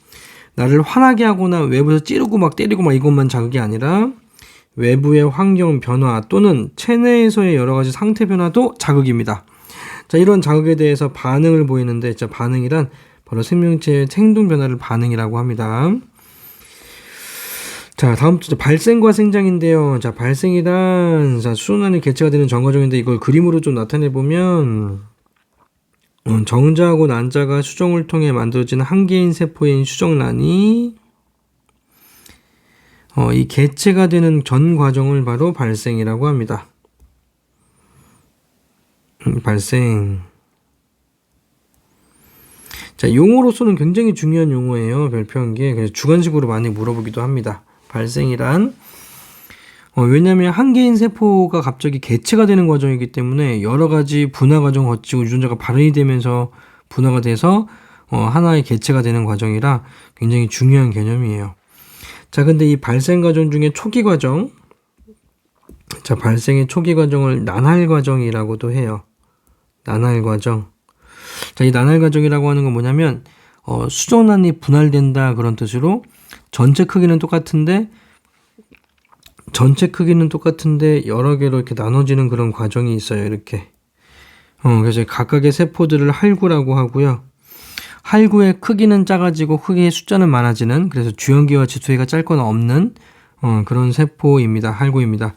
Speaker 1: 나를 화나게 하거나 외부에서 찌르고 막 때리고 막 이것만 자극이 아니라 외부의 환경 변화 또는 체내에서의 여러 가지 상태 변화도 자극입니다. 자, 이런 자극에 대해서 반응을 보이는데, 자, 반응이란 바로 생명체의 행동 변화를 반응이라고 합니다. 자, 다음 주제 발생과 생장인데요. 자, 발생이란 수소난이 개체가 되는 정과정인데 이걸 그림으로 좀 나타내 보면 정자하고 난자가 수정을 통해 만들어진 한 개인 세포인 수정란이 이 개체가 되는 전 과정을 바로 발생이라고 합니다. 발생. 자, 용어로서는 굉장히 중요한 용어예요. 별표한 게. 그래서 주관식으로 많이 물어보기도 합니다. 발생이란 왜냐하면 한 개인 세포가 갑자기 개체가 되는 과정이기 때문에 여러 가지 분화 과정 거치고 유전자가 발현이 되면서 분화가 돼서 하나의 개체가 되는 과정이라 굉장히 중요한 개념이에요. 자, 근데 이 발생 과정 중에 초기 과정, 자, 발생의 초기 과정을 난할 과정이라고도 해요. 난할 과정. 자, 이 난할 과정이라고 하는 건 뭐냐면 수정란이 분할된다 그런 뜻으로 전체 크기는 똑같은데 여러 개로 이렇게 나눠지는 그런 과정이 있어요. 이렇게. 그래서 각각의 세포들을 할구라고 하고요. 할구의 크기는 작아지고 흑의 숫자는 많아지는, 그래서 주연기와 지수기가 짧거나 없는 그런 세포입니다. 할구입니다.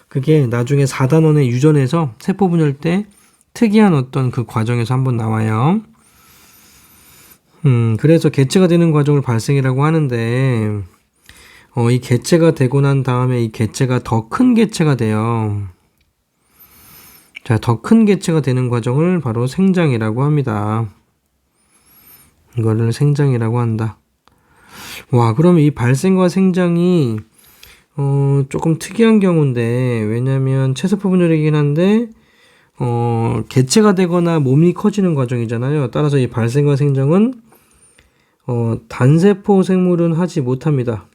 Speaker 1: 그게 나중에 4단원에 유전해서 세포 분열 때 특이한 어떤 그 과정에서 한번 나와요. 그래서 개체가 되는 과정을 발생이라고 하는데 이 개체가 되고 난 다음에 이 개체가 더 큰 개체가 돼요. 자, 더 큰 개체가 되는 과정을 바로 생장이라고 합니다. 이거를 생장이라고 한다. 와, 그러면 이 발생과 생장이 조금 특이한 경우인데, 왜냐면 체세포 분열이긴 한데 개체가 되거나 몸이 커지는 과정이잖아요. 따라서 이 발생과 생장은 단세포 생물은 하지 못합니다.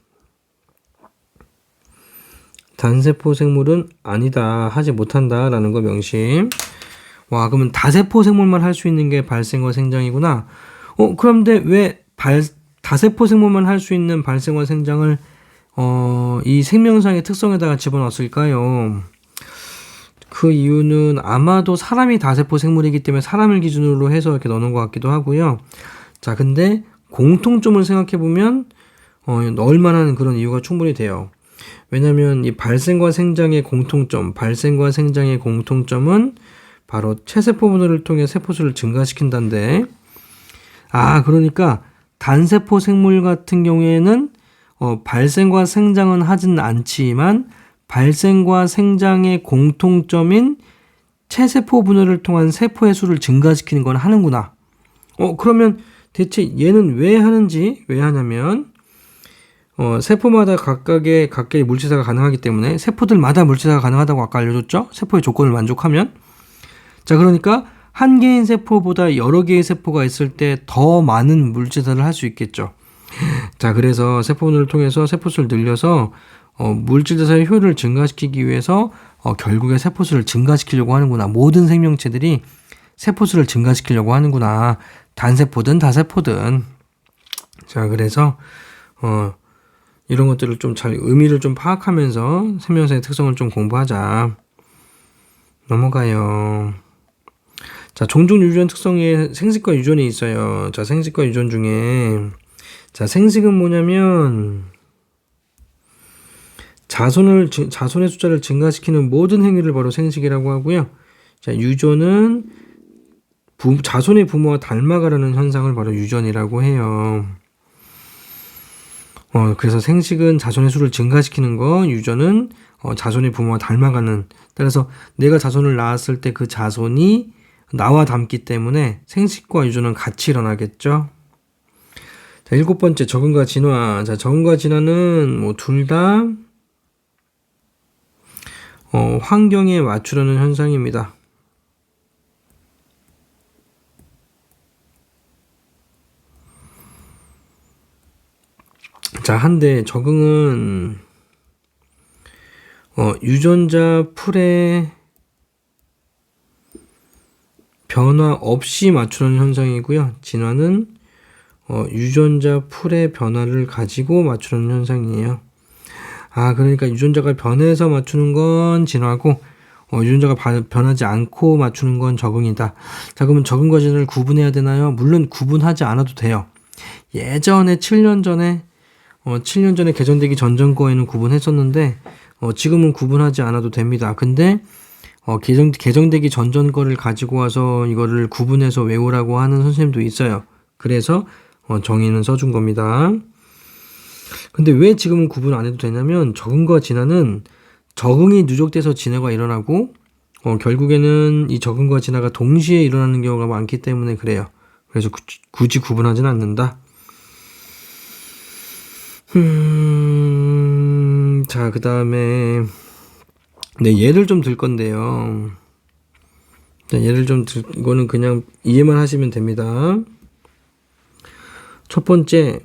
Speaker 1: 단세포 생물은 아니다, 하지 못한다 라는 거 명심. 와, 그러면 다세포 생물만 할 수 있는 게 발생과 생장이구나. 그런데 왜 다세포 생물만 할 수 있는 발생과 생장을 이 생명상의 특성에다가 집어넣었을까요? 그 이유는 아마도 사람이 다세포 생물이기 때문에 사람을 기준으로 해서 이렇게 넣는 것 같기도 하고요. 자, 근데 공통점을 생각해보면 넣을 만한 그런 이유가 충분히 돼요. 왜냐면 이 발생과 생장의 공통점은 바로 체세포 분열을 통해 세포수를 증가시킨다는데, 그러니까 단세포 생물 같은 경우에는 발생과 생장은 하진 않지만 발생과 생장의 공통점인 체세포 분열을 통한 세포의 수를 증가시키는 건 하는구나. 그러면 대체 얘는 왜 하냐면 세포마다 각각의 물질사가 가능하기 때문에, 세포들마다 물질사가 가능하다고 아까 알려줬죠? 세포의 조건을 만족하면. 자, 그러니까 한 개인 세포보다 여러 개의 세포가 있을 때 더 많은 물질사를 할 수 있겠죠. 자, 그래서 세포분열을 통해서 세포수를 늘려서 물질대사의 효율을 증가시키기 위해서 결국에 세포수를 증가시키려고 하는구나. 모든 생명체들이 세포수를 증가시키려고 하는구나. 단세포든 다세포든. 자, 그래서 이런 것들을 좀 잘 의미를 좀 파악하면서 생명체의 특성을 좀 공부하자. 넘어가요. 자, 종종 유전 특성에 생식과 유전이 있어요. 자, 생식과 유전 중에 생식은 뭐냐면 자손의 숫자를 증가시키는 모든 행위를 바로 생식이라고 하고요. 자, 유전은 자손의 부모와 닮아가려는 현상을 바로 유전이라고 해요. 그래서 생식은 자손의 수를 증가시키는 거, 유전은 자손의 부모와 닮아가는. 따라서 내가 자손을 낳았을 때 그 자손이 나와 닮기 때문에 생식과 유전은 같이 일어나겠죠. 자, 7번째, 적응과 진화. 자, 적응과 진화는 둘 다 환경에 맞추려는 현상입니다. 자, 한데 적응은 유전자 풀의 변화 없이 맞추는 현상이고요. 진화는 유전자 풀의 변화를 가지고 맞추는 현상이에요. 그러니까 유전자가 변해서 맞추는 건 진화고 유전자가 변하지 않고 맞추는 건 적응이다. 자, 그러면 적응과 진화를 구분해야 되나요? 물론 구분하지 않아도 돼요. 예전에 7년 전에 개정되기 전전 거에는 구분했었는데 지금은 구분하지 않아도 됩니다. 근데 개정되기 전전 거를 가지고 와서 이거를 구분해서 외우라고 하는 선생님도 있어요. 그래서 정의는 써준 겁니다. 근데 왜 지금은 구분 안 해도 되냐면 적응과 진화는 적응이 누적돼서 진화가 일어나고 결국에는 이 적응과 진화가 동시에 일어나는 경우가 많기 때문에 그래요. 그래서 굳이 구분하지는 않는다. 자, 그 다음에 예를 좀 들 건데요. 자, 이거는 그냥 이해만 하시면 됩니다. 첫 번째,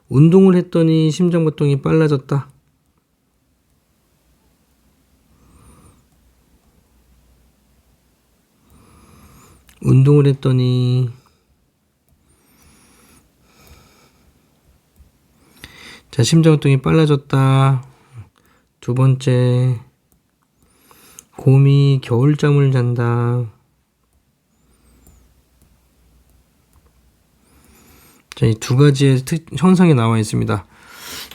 Speaker 1: 운동을 했더니 심장박동이 빨라졌다. 운동을 했더니 심장박동이 빨라졌다. 두 번째, 곰이 겨울잠을 잔다. 자, 이 두 가지의 현상이 나와 있습니다. 자,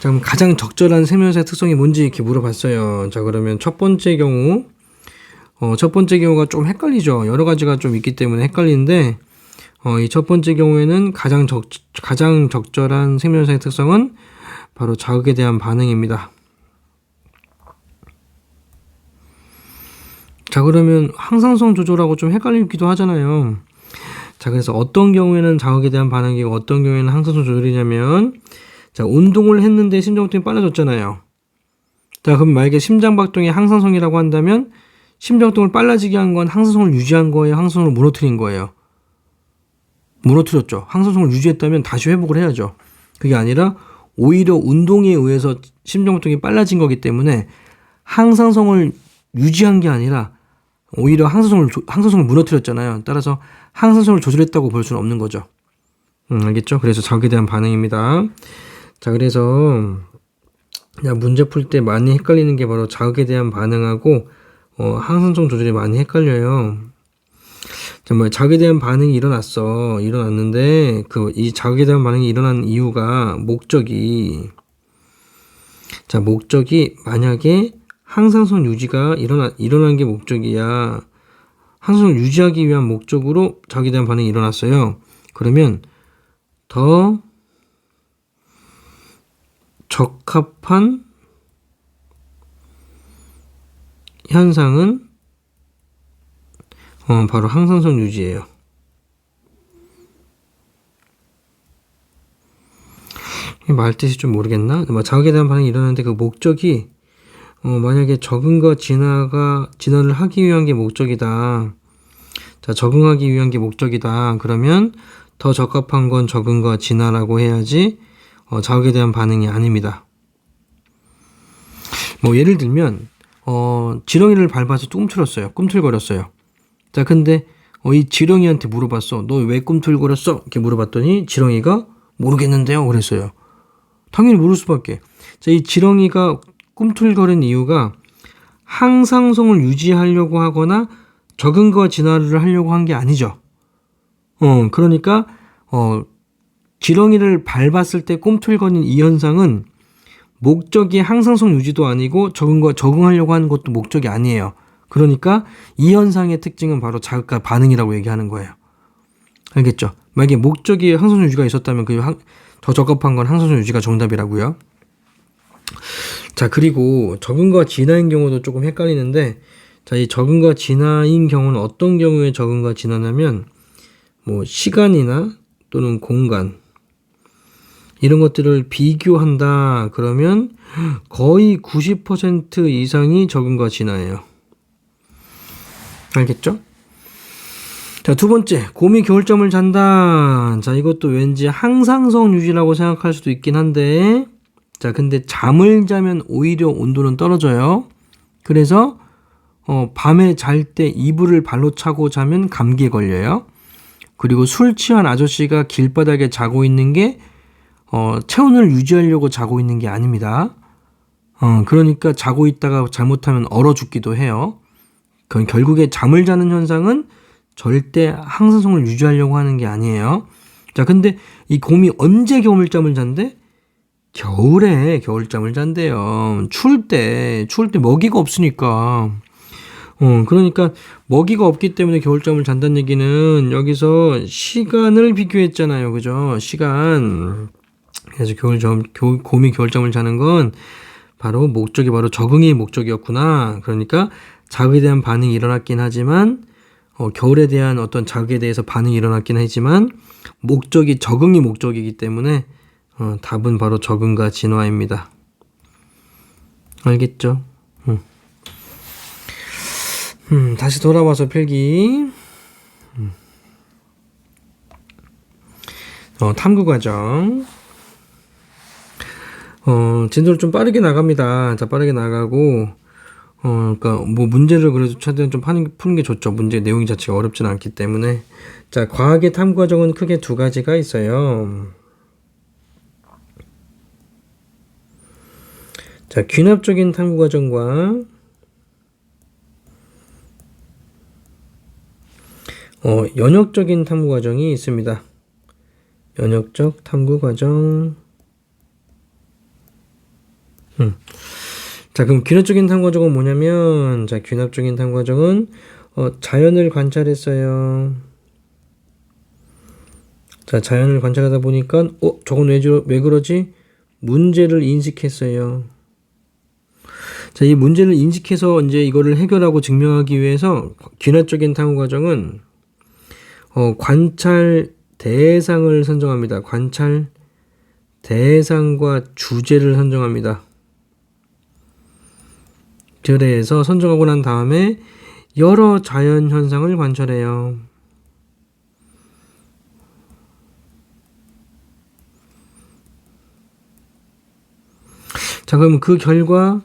Speaker 1: 그럼 가장 적절한 세면사의 특성이 뭔지 이렇게 물어봤어요. 자, 그러면 첫 번째 경우가 좀 헷갈리죠. 여러 가지가 좀 있기 때문에 헷갈리는데, 이 첫 번째 경우에는 가장 적절한 세면사의 특성은 바로 자극에 대한 반응입니다. 자, 그러면 항상성 조절하고 좀 헷갈리기도 하잖아요. 자, 그래서 어떤 경우에는 자극에 대한 반응이고 어떤 경우에는 항상성 조절이냐면, 자, 운동을 했는데 심장박동이 빨라졌잖아요. 자, 그럼 만약에 심장박동이 항상성이라고 한다면 심장박동을 빨라지게 한 건 항상성을 유지한 거예요? 항상성을 무너뜨린 거예요? 무너뜨렸죠. 항상성을 유지했다면 다시 회복을 해야죠. 그게 아니라 오히려 운동에 의해서 심장박동이 빨라진 거기 때문에 항상성을 유지한 게 아니라 오히려 항상성을 무너뜨렸잖아요. 따라서 항상성을 조절했다고 볼 수는 없는 거죠. 알겠죠? 그래서 자극에 대한 반응입니다. 자, 그래서 문제 풀 때 많이 헷갈리는 게 바로 자극에 대한 반응하고 항상성 조절이 많이 헷갈려요. 정말 자극에 대한 반응이 일어났는데 이 자극에 대한 반응이 일어난 이유가 목적이 만약에 항상성 유지가 일어난 게 목적이야. 항상성을 유지하기 위한 목적으로 자극에 대한 반응이 일어났어요. 그러면 더 적합한 현상은 바로 항상성 유지예요. 말 뜻이 좀 모르겠나? 자극에 대한 반응이 일어나는데 그 목적이 만약에 적응과 진화를 하기 위한 게 목적이다. 자, 적응하기 위한 게 목적이다. 그러면 더 적합한 건 적응과 진화라고 해야지 자극에 대한 반응이 아닙니다. 예를 들면 지렁이를 밟아서 꿈틀거렸어요. 자, 근데 이 지렁이한테 물어봤어. 너 왜 꿈틀거렸어? 이렇게 물어봤더니 지렁이가 모르겠는데요. 그랬어요. 당연히 모를 수밖에. 자, 이 지렁이가 꿈틀거린 이유가 항상성을 유지하려고 하거나 적응과 진화를 하려고 한 게 아니죠. 그러니까 지렁이를 밟았을 때 꿈틀거린 이 현상은 목적이 항상성 유지도 아니고 적응하려고 하는 것도 목적이 아니에요. 그러니까 이 현상의 특징은 바로 자극과 반응이라고 얘기하는 거예요. 알겠죠? 만약에 목적이 항상성 유지가 있었다면 더 적합한 건 항상성 유지가 정답이라고요. 자, 그리고 적응과 진화인 경우도 조금 헷갈리는데, 자, 이 적응과 진화인 경우는 어떤 경우에 적응과 진화냐면 시간이나 또는 공간 이런 것들을 비교한다 그러면 거의 90% 이상이 적응과 진화예요. 알겠죠? 자, 자, 두 번째, 곰이 겨울잠을 잔다. 자, 이것도 왠지 항상성 유지라고 생각할 수도 있긴 한데, 자, 근데 잠을 자면 오히려 온도는 떨어져요. 그래서 밤에 잘 때 이불을 발로 차고 자면 감기에 걸려요. 그리고 술 취한 아저씨가 길바닥에 자고 있는 게 체온을 유지하려고 자고 있는 게 아닙니다. 그러니까 자고 있다가 잘못하면 얼어 죽기도 해요. 결국에 잠을 자는 현상은 절대 항상성을 유지하려고 하는 게 아니에요. 자, 근데 이 곰이 언제 겨울잠을 잔대? 겨울에 겨울잠을 잔대요. 추울 때 먹이가 없으니까. 그러니까 먹이가 없기 때문에 겨울잠을 잔다는 얘기는 여기서 시간을 비교했잖아요. 그죠? 시간. 그래서 곰이 겨울잠을 자는 건 목적이 바로 적응의 목적이었구나. 그러니까 자극에 대한 반응이 일어났긴 하지만 겨울에 대한 어떤 자극에 대해서 반응이 일어났긴 하지만 적응이 목적이기 때문에 답은 바로 적응과 진화입니다. 알겠죠? 다시 돌아와서 필기. 탐구 과정. 진도를 좀 빠르게 나갑니다. 자, 빠르게 나가고, 그러니까 문제를 그래도 최대한 좀 푸는 게 좋죠. 문제 내용 자체가 어렵지는 않기 때문에. 자, 과학의 탐구 과정은 크게 두 가지가 있어요. 자, 귀납적인 탐구 과정과 연역적인 탐구 과정이 있습니다. 연역적 탐구 과정. 자, 그럼 귀납적인 탐구 과정은 뭐냐면, 자, 귀납적인 탐구 과정은 자연을 관찰했어요. 자, 자연을 관찰하다 보니까 저건 왜 그러지? 문제를 인식했어요. 자, 이 문제를 인식해서 이제 이거를 해결하고 증명하기 위해서 귀납적인 탐구 과정은 관찰 대상을 선정합니다. 관찰 대상과 주제를 선정합니다. 그래서 선정하고 난 다음에 여러 자연 현상을 관찰해요. 자, 그럼 그 결과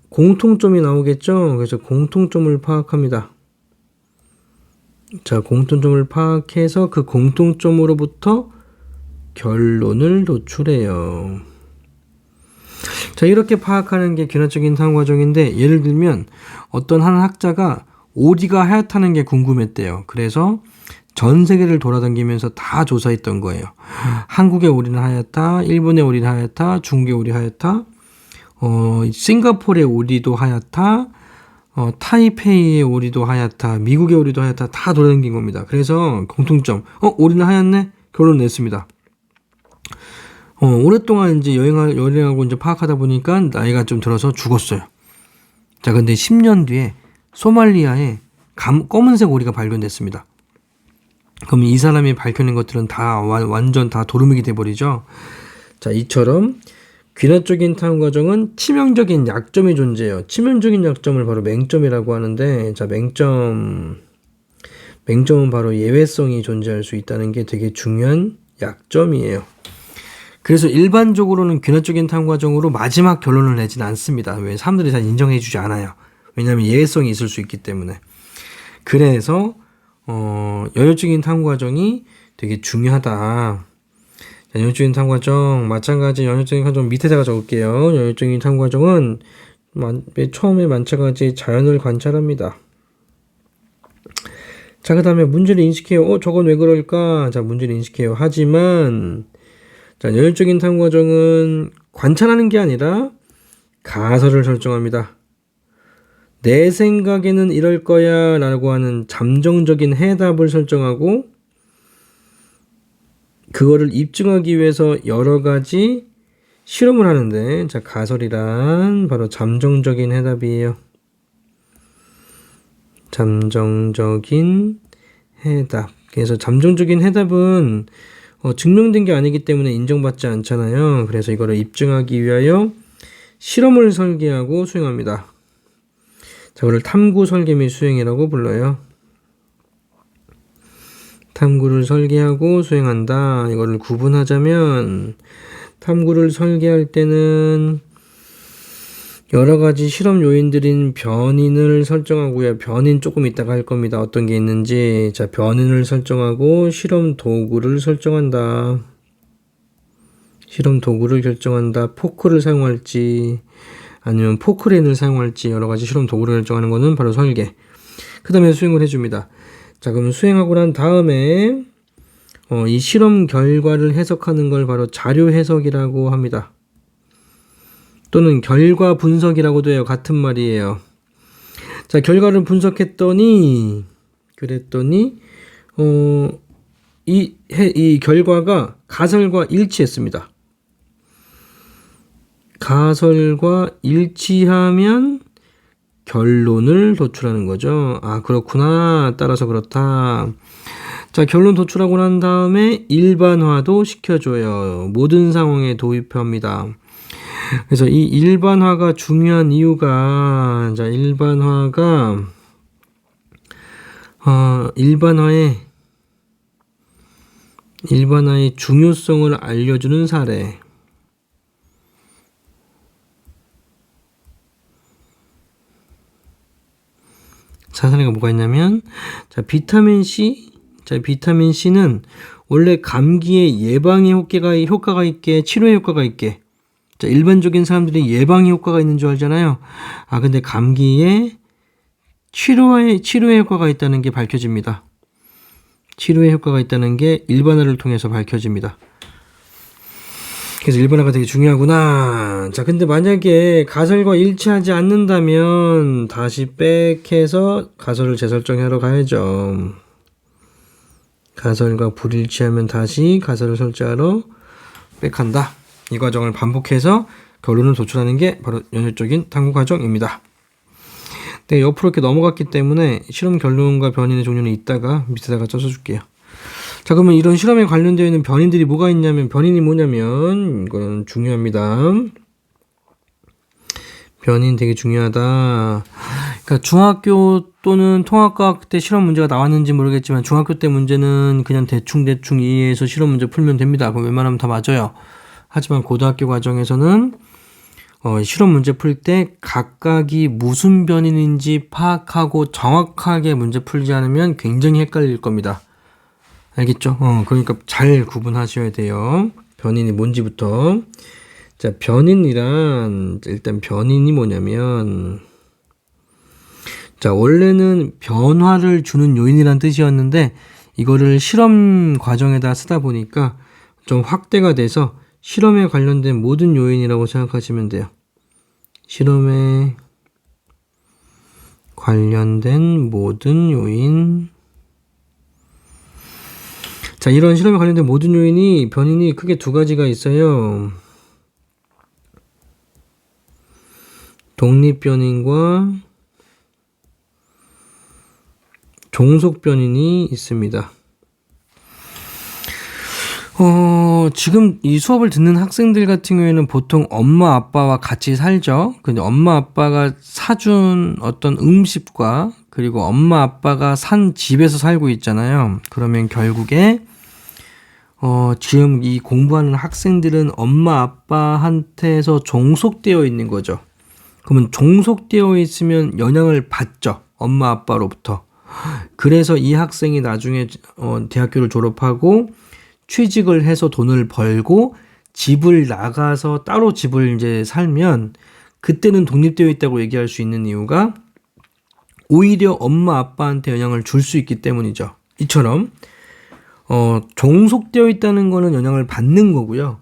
Speaker 1: 공통점이 나오겠죠? 그래서 공통점을 파악합니다. 자, 공통점을 파악해서 그 공통점으로부터 결론을 도출해요. 자, 이렇게 파악하는 게 귀납적인 탐구 과정인데, 예를 들면 어떤 한 학자가 오리가 하얗다는 게 궁금했대요. 그래서 전 세계를 돌아다니면서 다 조사했던 거예요. 한국의 오리는 하얗다, 일본의 오리는 하얗다, 중국의 오리 하얗다, 싱가포르의 오리도 하얗다, 타이페이의 오리도 하얗다, 미국의 오리도 하얗다, 다 돌아다닌 겁니다. 그래서 공통점, 오리는 하얗네? 결론 냈습니다. 오랫동안 이제 여행하고 이제 파악하다 보니까 나이가 좀 들어서 죽었어요. 자, 근데 10년 뒤에 소말리아에 검은색 오리가 발견됐습니다. 그럼 이 사람이 밝혀낸 것들은 다 완전 다 도루묵이 돼버리죠. 자, 이처럼 귀납적인 탐구 과정은 치명적인 약점이 존재해요. 치명적인 약점을 바로 맹점이라고 하는데, 자, 맹점은 바로 예외성이 존재할 수 있다는 게 되게 중요한 약점이에요. 그래서 일반적으로는 귀납적인 탐구 과정으로 마지막 결론을 내진 않습니다. 왜? 사람들이 잘 인정해 주지 않아요. 왜냐하면 예외성이 있을 수 있기 때문에. 그래서 연역적인 탐구 과정이 되게 중요하다. 연역적인 탐구 과정, 마찬가지 연역적인 탐구 과정 밑에다가 적을게요. 연역적인 탐구 과정은 처음에 마찬가지 자연을 관찰합니다. 자, 그 다음에 문제를 인식해요. 저건 왜 그럴까? 자, 문제를 인식해요. 하지만 자, 연역적인 탐구 과정은 관찰하는 게 아니라 가설을 설정합니다. 내 생각에는 이럴 거야 라고 하는 잠정적인 해답을 설정하고, 그거를 입증하기 위해서 여러 가지 실험을 하는데, 자, 가설이란 바로 잠정적인 해답이에요. 잠정적인 해답. 그래서 잠정적인 해답은 증명된 게 아니기 때문에 인정받지 않잖아요. 그래서 이거를 입증하기 위하여 실험을 설계하고 수행합니다. 자, 그걸 탐구 설계 및 수행이라고 불러요. 탐구를 설계하고 수행한다. 이거를 구분하자면 탐구를 설계할 때는 여러 가지 실험 요인들인 변인을 설정하고요. 변인 조금 이따가 할 겁니다. 어떤 게 있는지. 자, 변인을 설정하고 실험 도구를 설정한다. 실험 도구를 결정한다. 포크를 사용할지 아니면 포크레인을 사용할지 여러 가지 실험 도구를 결정하는 것은 바로 설계. 그 다음에 수행을 해줍니다. 자, 그럼 수행하고 난 다음에 이 실험 결과를 해석하는 걸 바로 자료 해석이라고 합니다. 또는 결과 분석이라고도 해요. 같은 말이에요. 자, 결과를 분석했더니 그랬더니 이 결과가 가설과 일치했습니다. 가설과 일치하면 결론을 도출하는 거죠. 아, 그렇구나. 따라서 그렇다. 자, 결론 도출하고 난 다음에 일반화도 시켜줘요. 모든 상황에 도입합니다. 그래서 이 일반화가 중요한 이유가, 자, 일반화의 중요성을 알려주는 사례. 사례가 뭐가 있냐면, 자, 비타민 C는 원래 감기에 예방의 효과가 있게, 치료의 효과가 있게, 자, 일반적인 사람들이 예방의 효과가 있는 줄 알잖아요. 아, 근데 감기에 치료의 효과가 있다는 게 밝혀집니다. 치료의 효과가 있다는 게 일반화를 통해서 밝혀집니다. 그래서 일반화가 되게 중요하구나. 자, 근데 만약에 가설과 일치하지 않는다면 다시 백해서 가설을 재설정하러 가야죠. 가설과 불일치하면 다시 가설을 설정하러 백한다. 이 과정을 반복해서 결론을 도출하는 게 바로 연혈적인 탐구 과정입니다. 네, 옆으로 이렇게 넘어갔기 때문에 실험 결론과 변인의 종류는 이따가 밑에다가 써서 줄게요. 자, 그러면 이런 실험에 관련되어 있는 변인들이 뭐가 있냐면, 변인이 뭐냐면, 이건 중요합니다. 변인 되게 중요하다. 그러니까 중학교 또는 통합과학 때 실험 문제가 나왔는지 모르겠지만, 중학교 때 문제는 그냥 대충 이해해서 실험 문제 풀면 됩니다. 그럼 웬만하면 다 맞아요. 하지만 고등학교 과정에서는 실험 문제 풀 때 각각이 무슨 변인인지 파악하고 정확하게 문제 풀지 않으면 굉장히 헷갈릴 겁니다. 알겠죠? 그러니까 잘 구분하셔야 돼요. 변인이 뭔지부터. 자, 일단 변인이 뭐냐면, 자, 원래는 변화를 주는 요인이란 뜻이었는데, 이거를 실험 과정에다 쓰다 보니까 좀 확대가 돼서 실험에 관련된 모든 요인이라고 생각하시면 돼요. 실험에 관련된 모든 요인. 자, 이런 실험에 관련된 모든 변인이 크게 두 가지가 있어요. 독립변인과 종속변인이 있습니다. 지금 이 수업을 듣는 학생들 같은 경우에는 보통 엄마 아빠와 같이 살죠. 근데 엄마 아빠가 사준 어떤 음식과 그리고 엄마 아빠가 산 집에서 살고 있잖아요. 그러면 결국에 지금 이 공부하는 학생들은 엄마 아빠한테서 종속되어 있는 거죠. 그러면 종속되어 있으면 영향을 받죠. 엄마 아빠로부터. 그래서 이 학생이 나중에 대학교를 졸업하고 취직을 해서 돈을 벌고 집을 나가서 따로 집을 이제 살면 그때는 독립되어 있다고 얘기할 수 있는 이유가 오히려 엄마 아빠한테 영향을 줄 수 있기 때문이죠. 이처럼 종속되어 있다는 거는 영향을 받는 거고요.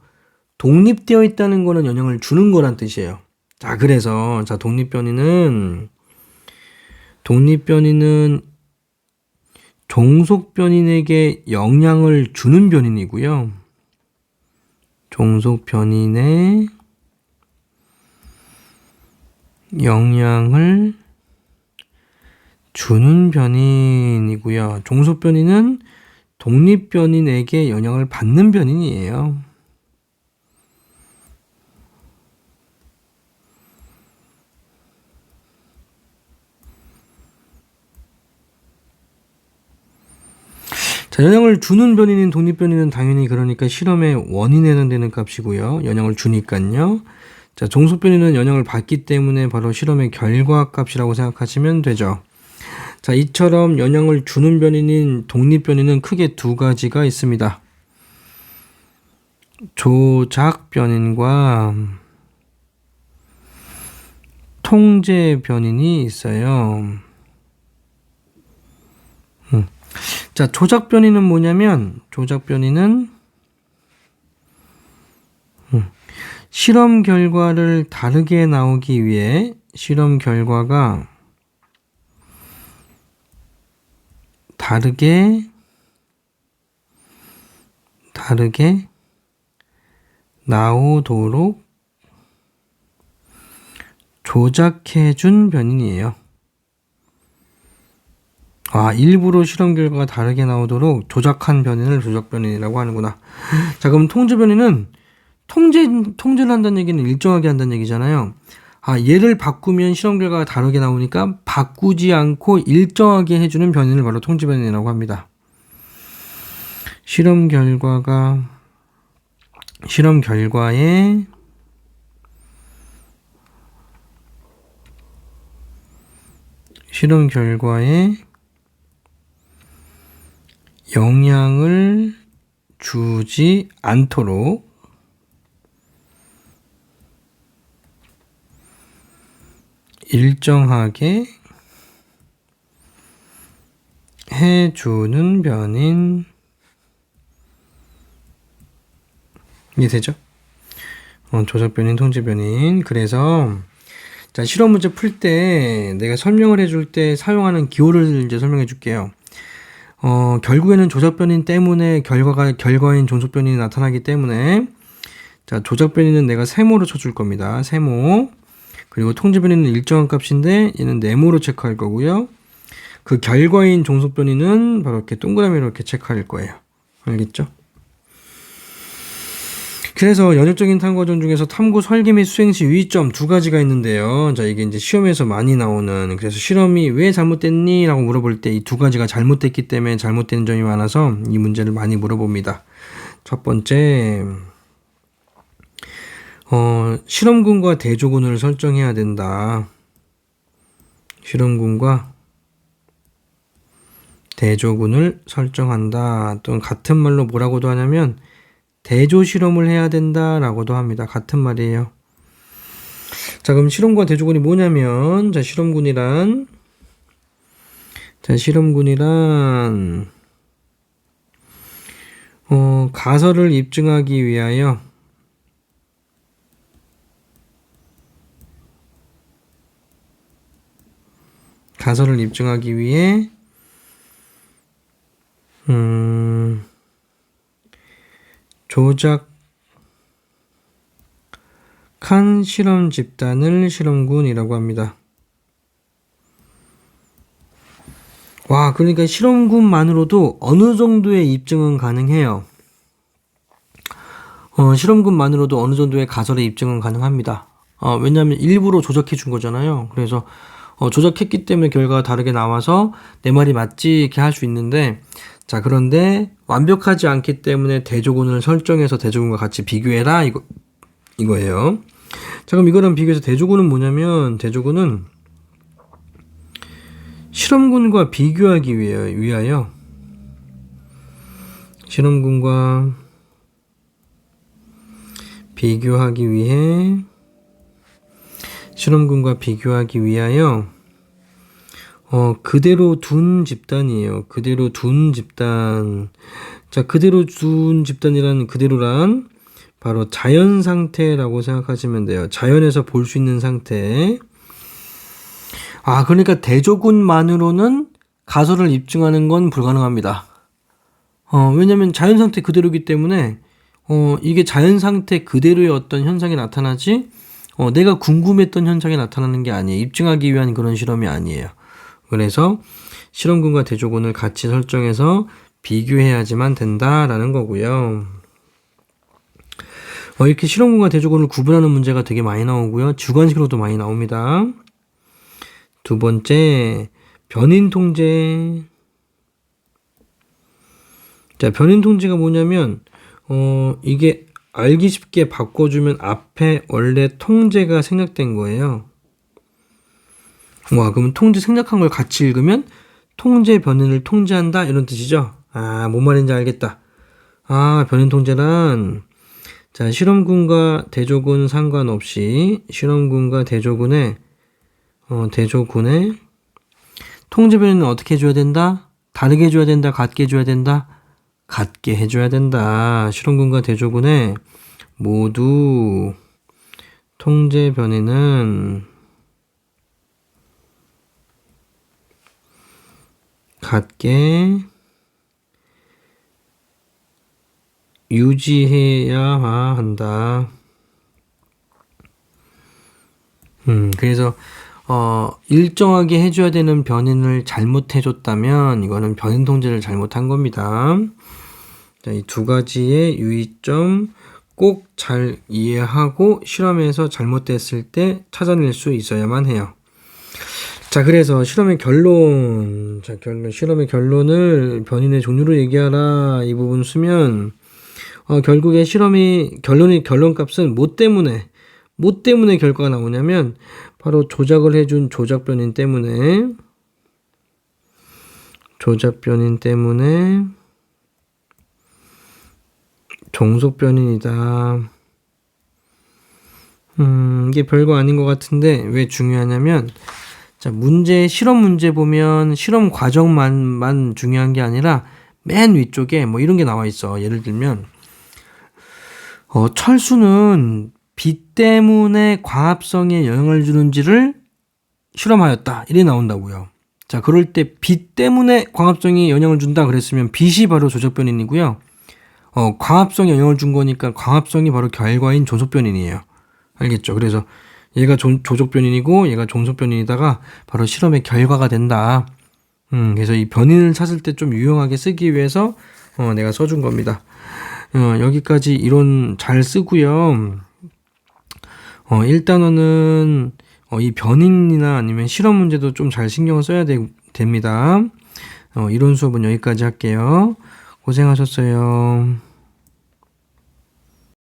Speaker 1: 독립되어 있다는 거는 영향을 주는 거란 뜻이에요. 자, 그래서 독립변이는 종속변인에게 영향을 주는 변인이고요. 종속변인에 영향을 주는 변인이고요. 종속변인은 독립변인에게 영향을 받는 변인이에요. 자, 영향을 주는 변이인 독립변이는 당연히 그러니까 실험의 원인에 해당되는 값이고요. 영향을 주니까요. 자, 종속변이는 영향을 받기 때문에 바로 실험의 결과 값이라고 생각하시면 되죠. 자, 이처럼 영향을 주는 변이인 독립변이는 크게 두 가지가 있습니다. 조작 변인과 통제 변인이 있어요. 자, 조작 변이는 뭐냐면, 조작 변이는 실험 결과를 다르게 나오기 위해 실험 결과가 다르게 나오도록 조작해준 변인이에요. 일부러 실험 결과가 다르게 나오도록 조작한 변인을 조작 변인이라고 하는구나. 자, 그럼 통제 변인은 통제를 한다는 얘기는 일정하게 한다는 얘기잖아요. 얘를 바꾸면 실험 결과가 다르게 나오니까 바꾸지 않고 일정하게 해주는 변인을 바로 통제 변인이라고 합니다. 실험 결과에 영향을 주지 않도록 일정하게 해주는 변인. 이해되죠? 조작 변인, 통제 변인. 그래서 자, 실험 문제 풀 때 내가 설명을 해줄 때 사용하는 기호를 이제 설명해 줄게요. 결국에는 조작 변인 때문에 결과인 종속 변인이 나타나기 때문에 자, 조작 변인은 내가 세모로 쳐줄 겁니다. 세모. 그리고 통제 변인은 일정한 값인데 얘는 네모로 체크할 거고요. 그 결과인 종속 변인은 바로 이렇게 동그라미로 이렇게 체크할 거예요. 알겠죠? 그래서 연역적인 탐구 과정 중에서 탐구 설계 및 수행 시 유의점 두 가지가 있는데요. 자, 이게 이제 시험에서 많이 나오는, 그래서 실험이 왜 잘못됐니? 라고 물어볼 때 이 두 가지가 잘못됐기 때문에 잘못된 점이 많아서 이 문제를 많이 물어봅니다. 첫 번째, 실험군과 대조군을 설정해야 된다. 실험군과 대조군을 설정한다. 또는 같은 말로 뭐라고도 하냐면 대조 실험을 해야 된다라고도 합니다. 같은 말이에요. 자, 그럼 실험과 대조군이 뭐냐면, 자, 실험군이란 가설을 입증하기 위하여 조작한 실험 집단을 실험군이라고 합니다. 그러니까 실험군만으로도 어느 정도의 입증은 가능해요. 실험군만으로도 어느 정도의 가설의 입증은 가능합니다. 왜냐하면 일부러 조작해 준 거잖아요. 그래서 조작했기 때문에 결과가 다르게 나와서 내 말이 맞지 이렇게 할 수 있는데, 자, 그런데 완벽하지 않기 때문에 대조군을 설정해서 대조군과 같이 비교해라 이거예요. 자, 그럼 이거랑 비교해서 대조군은 뭐냐면, 대조군은 실험군과 비교하기 위하여 실험군과 비교하기 위하여 그대로 둔 집단이에요. 그대로 둔 집단. 자, 그대로 둔 집단이란 그대로란 바로 자연 상태라고 생각하시면 돼요. 자연에서 볼 수 있는 상태. 그러니까 대조군만으로는 가설을 입증하는 건 불가능합니다. 왜냐면 자연 상태 그대로이기 때문에 이게 자연 상태 그대로의 어떤 현상이 나타나지 내가 궁금했던 현상이 나타나는 게 아니에요. 입증하기 위한 그런 실험이 아니에요. 그래서 실험군과 대조군을 같이 설정해서 비교해야지만 된다라는 거고요. 이렇게 실험군과 대조군을 구분하는 문제가 되게 많이 나오고요. 주관식으로도 많이 나옵니다. 두 번째, 변인 통제. 자, 변인 통제가 뭐냐면 이게 알기 쉽게 바꿔주면 앞에 원래 통제가 생략된 거예요. 와, 그러면 통제 생략한 걸 같이 읽으면 통제 변인을 통제한다 이런 뜻이죠. 아, 뭔 말인지 알겠다. 아, 변인 통제란 자, 실험군과 대조군 상관없이 실험군과 대조군의 통제 변인은 어떻게 해줘야 된다? 다르게 해줘야 된다? 같게 해줘야 된다? 같게 해줘야 된다. 실험군과 대조군의 모두 통제 변인은 같게 유지해야 한다. 그래서 일정하게 해줘야 되는 변인을 잘못해줬다면 이거는 변인 통제를 잘못한 겁니다. 자, 이 두 가지의 유의점 꼭 잘 이해하고 실험에서 잘못됐을 때 찾아낼 수 있어야만 해요. 자, 그래서 실험의 결론. 자, 실험의 결론을 변인의 종류로 얘기하라. 이 부분 쓰면 결국에 결론값은 뭐 때문에 결과가 나오냐면 바로 조작을 해준 조작 변인 때문에 종속 변인이다. 이게 별거 아닌 것 같은데 왜 중요하냐면 자, 실험 문제 보면 실험 과정만 중요한 게 아니라 맨 위쪽에 뭐 이런 게 나와 있어. 예를 들면 철수는 빛 때문에 광합성에 영향을 주는지를 실험하였다. 이래 나온다고요. 자, 그럴 때 빛 때문에 광합성이 영향을 준다 그랬으면 빛이 바로 조작 변인이고요. 광합성에 영향을 준 거니까 광합성이 바로 결과인 종속 변인이에요. 알겠죠? 그래서 얘가 조적 변인이고 얘가 종속 변인이다가 바로 실험의 결과가 된다. 그래서 이 변인을 찾을 때 좀 유용하게 쓰기 위해서 내가 써준 겁니다. 여기까지 이론 잘 쓰고요. 1단원은 이 변인이나 아니면 실험 문제도 좀 잘 신경을 써야 됩니다. 이론 수업은 여기까지 할게요. 고생하셨어요.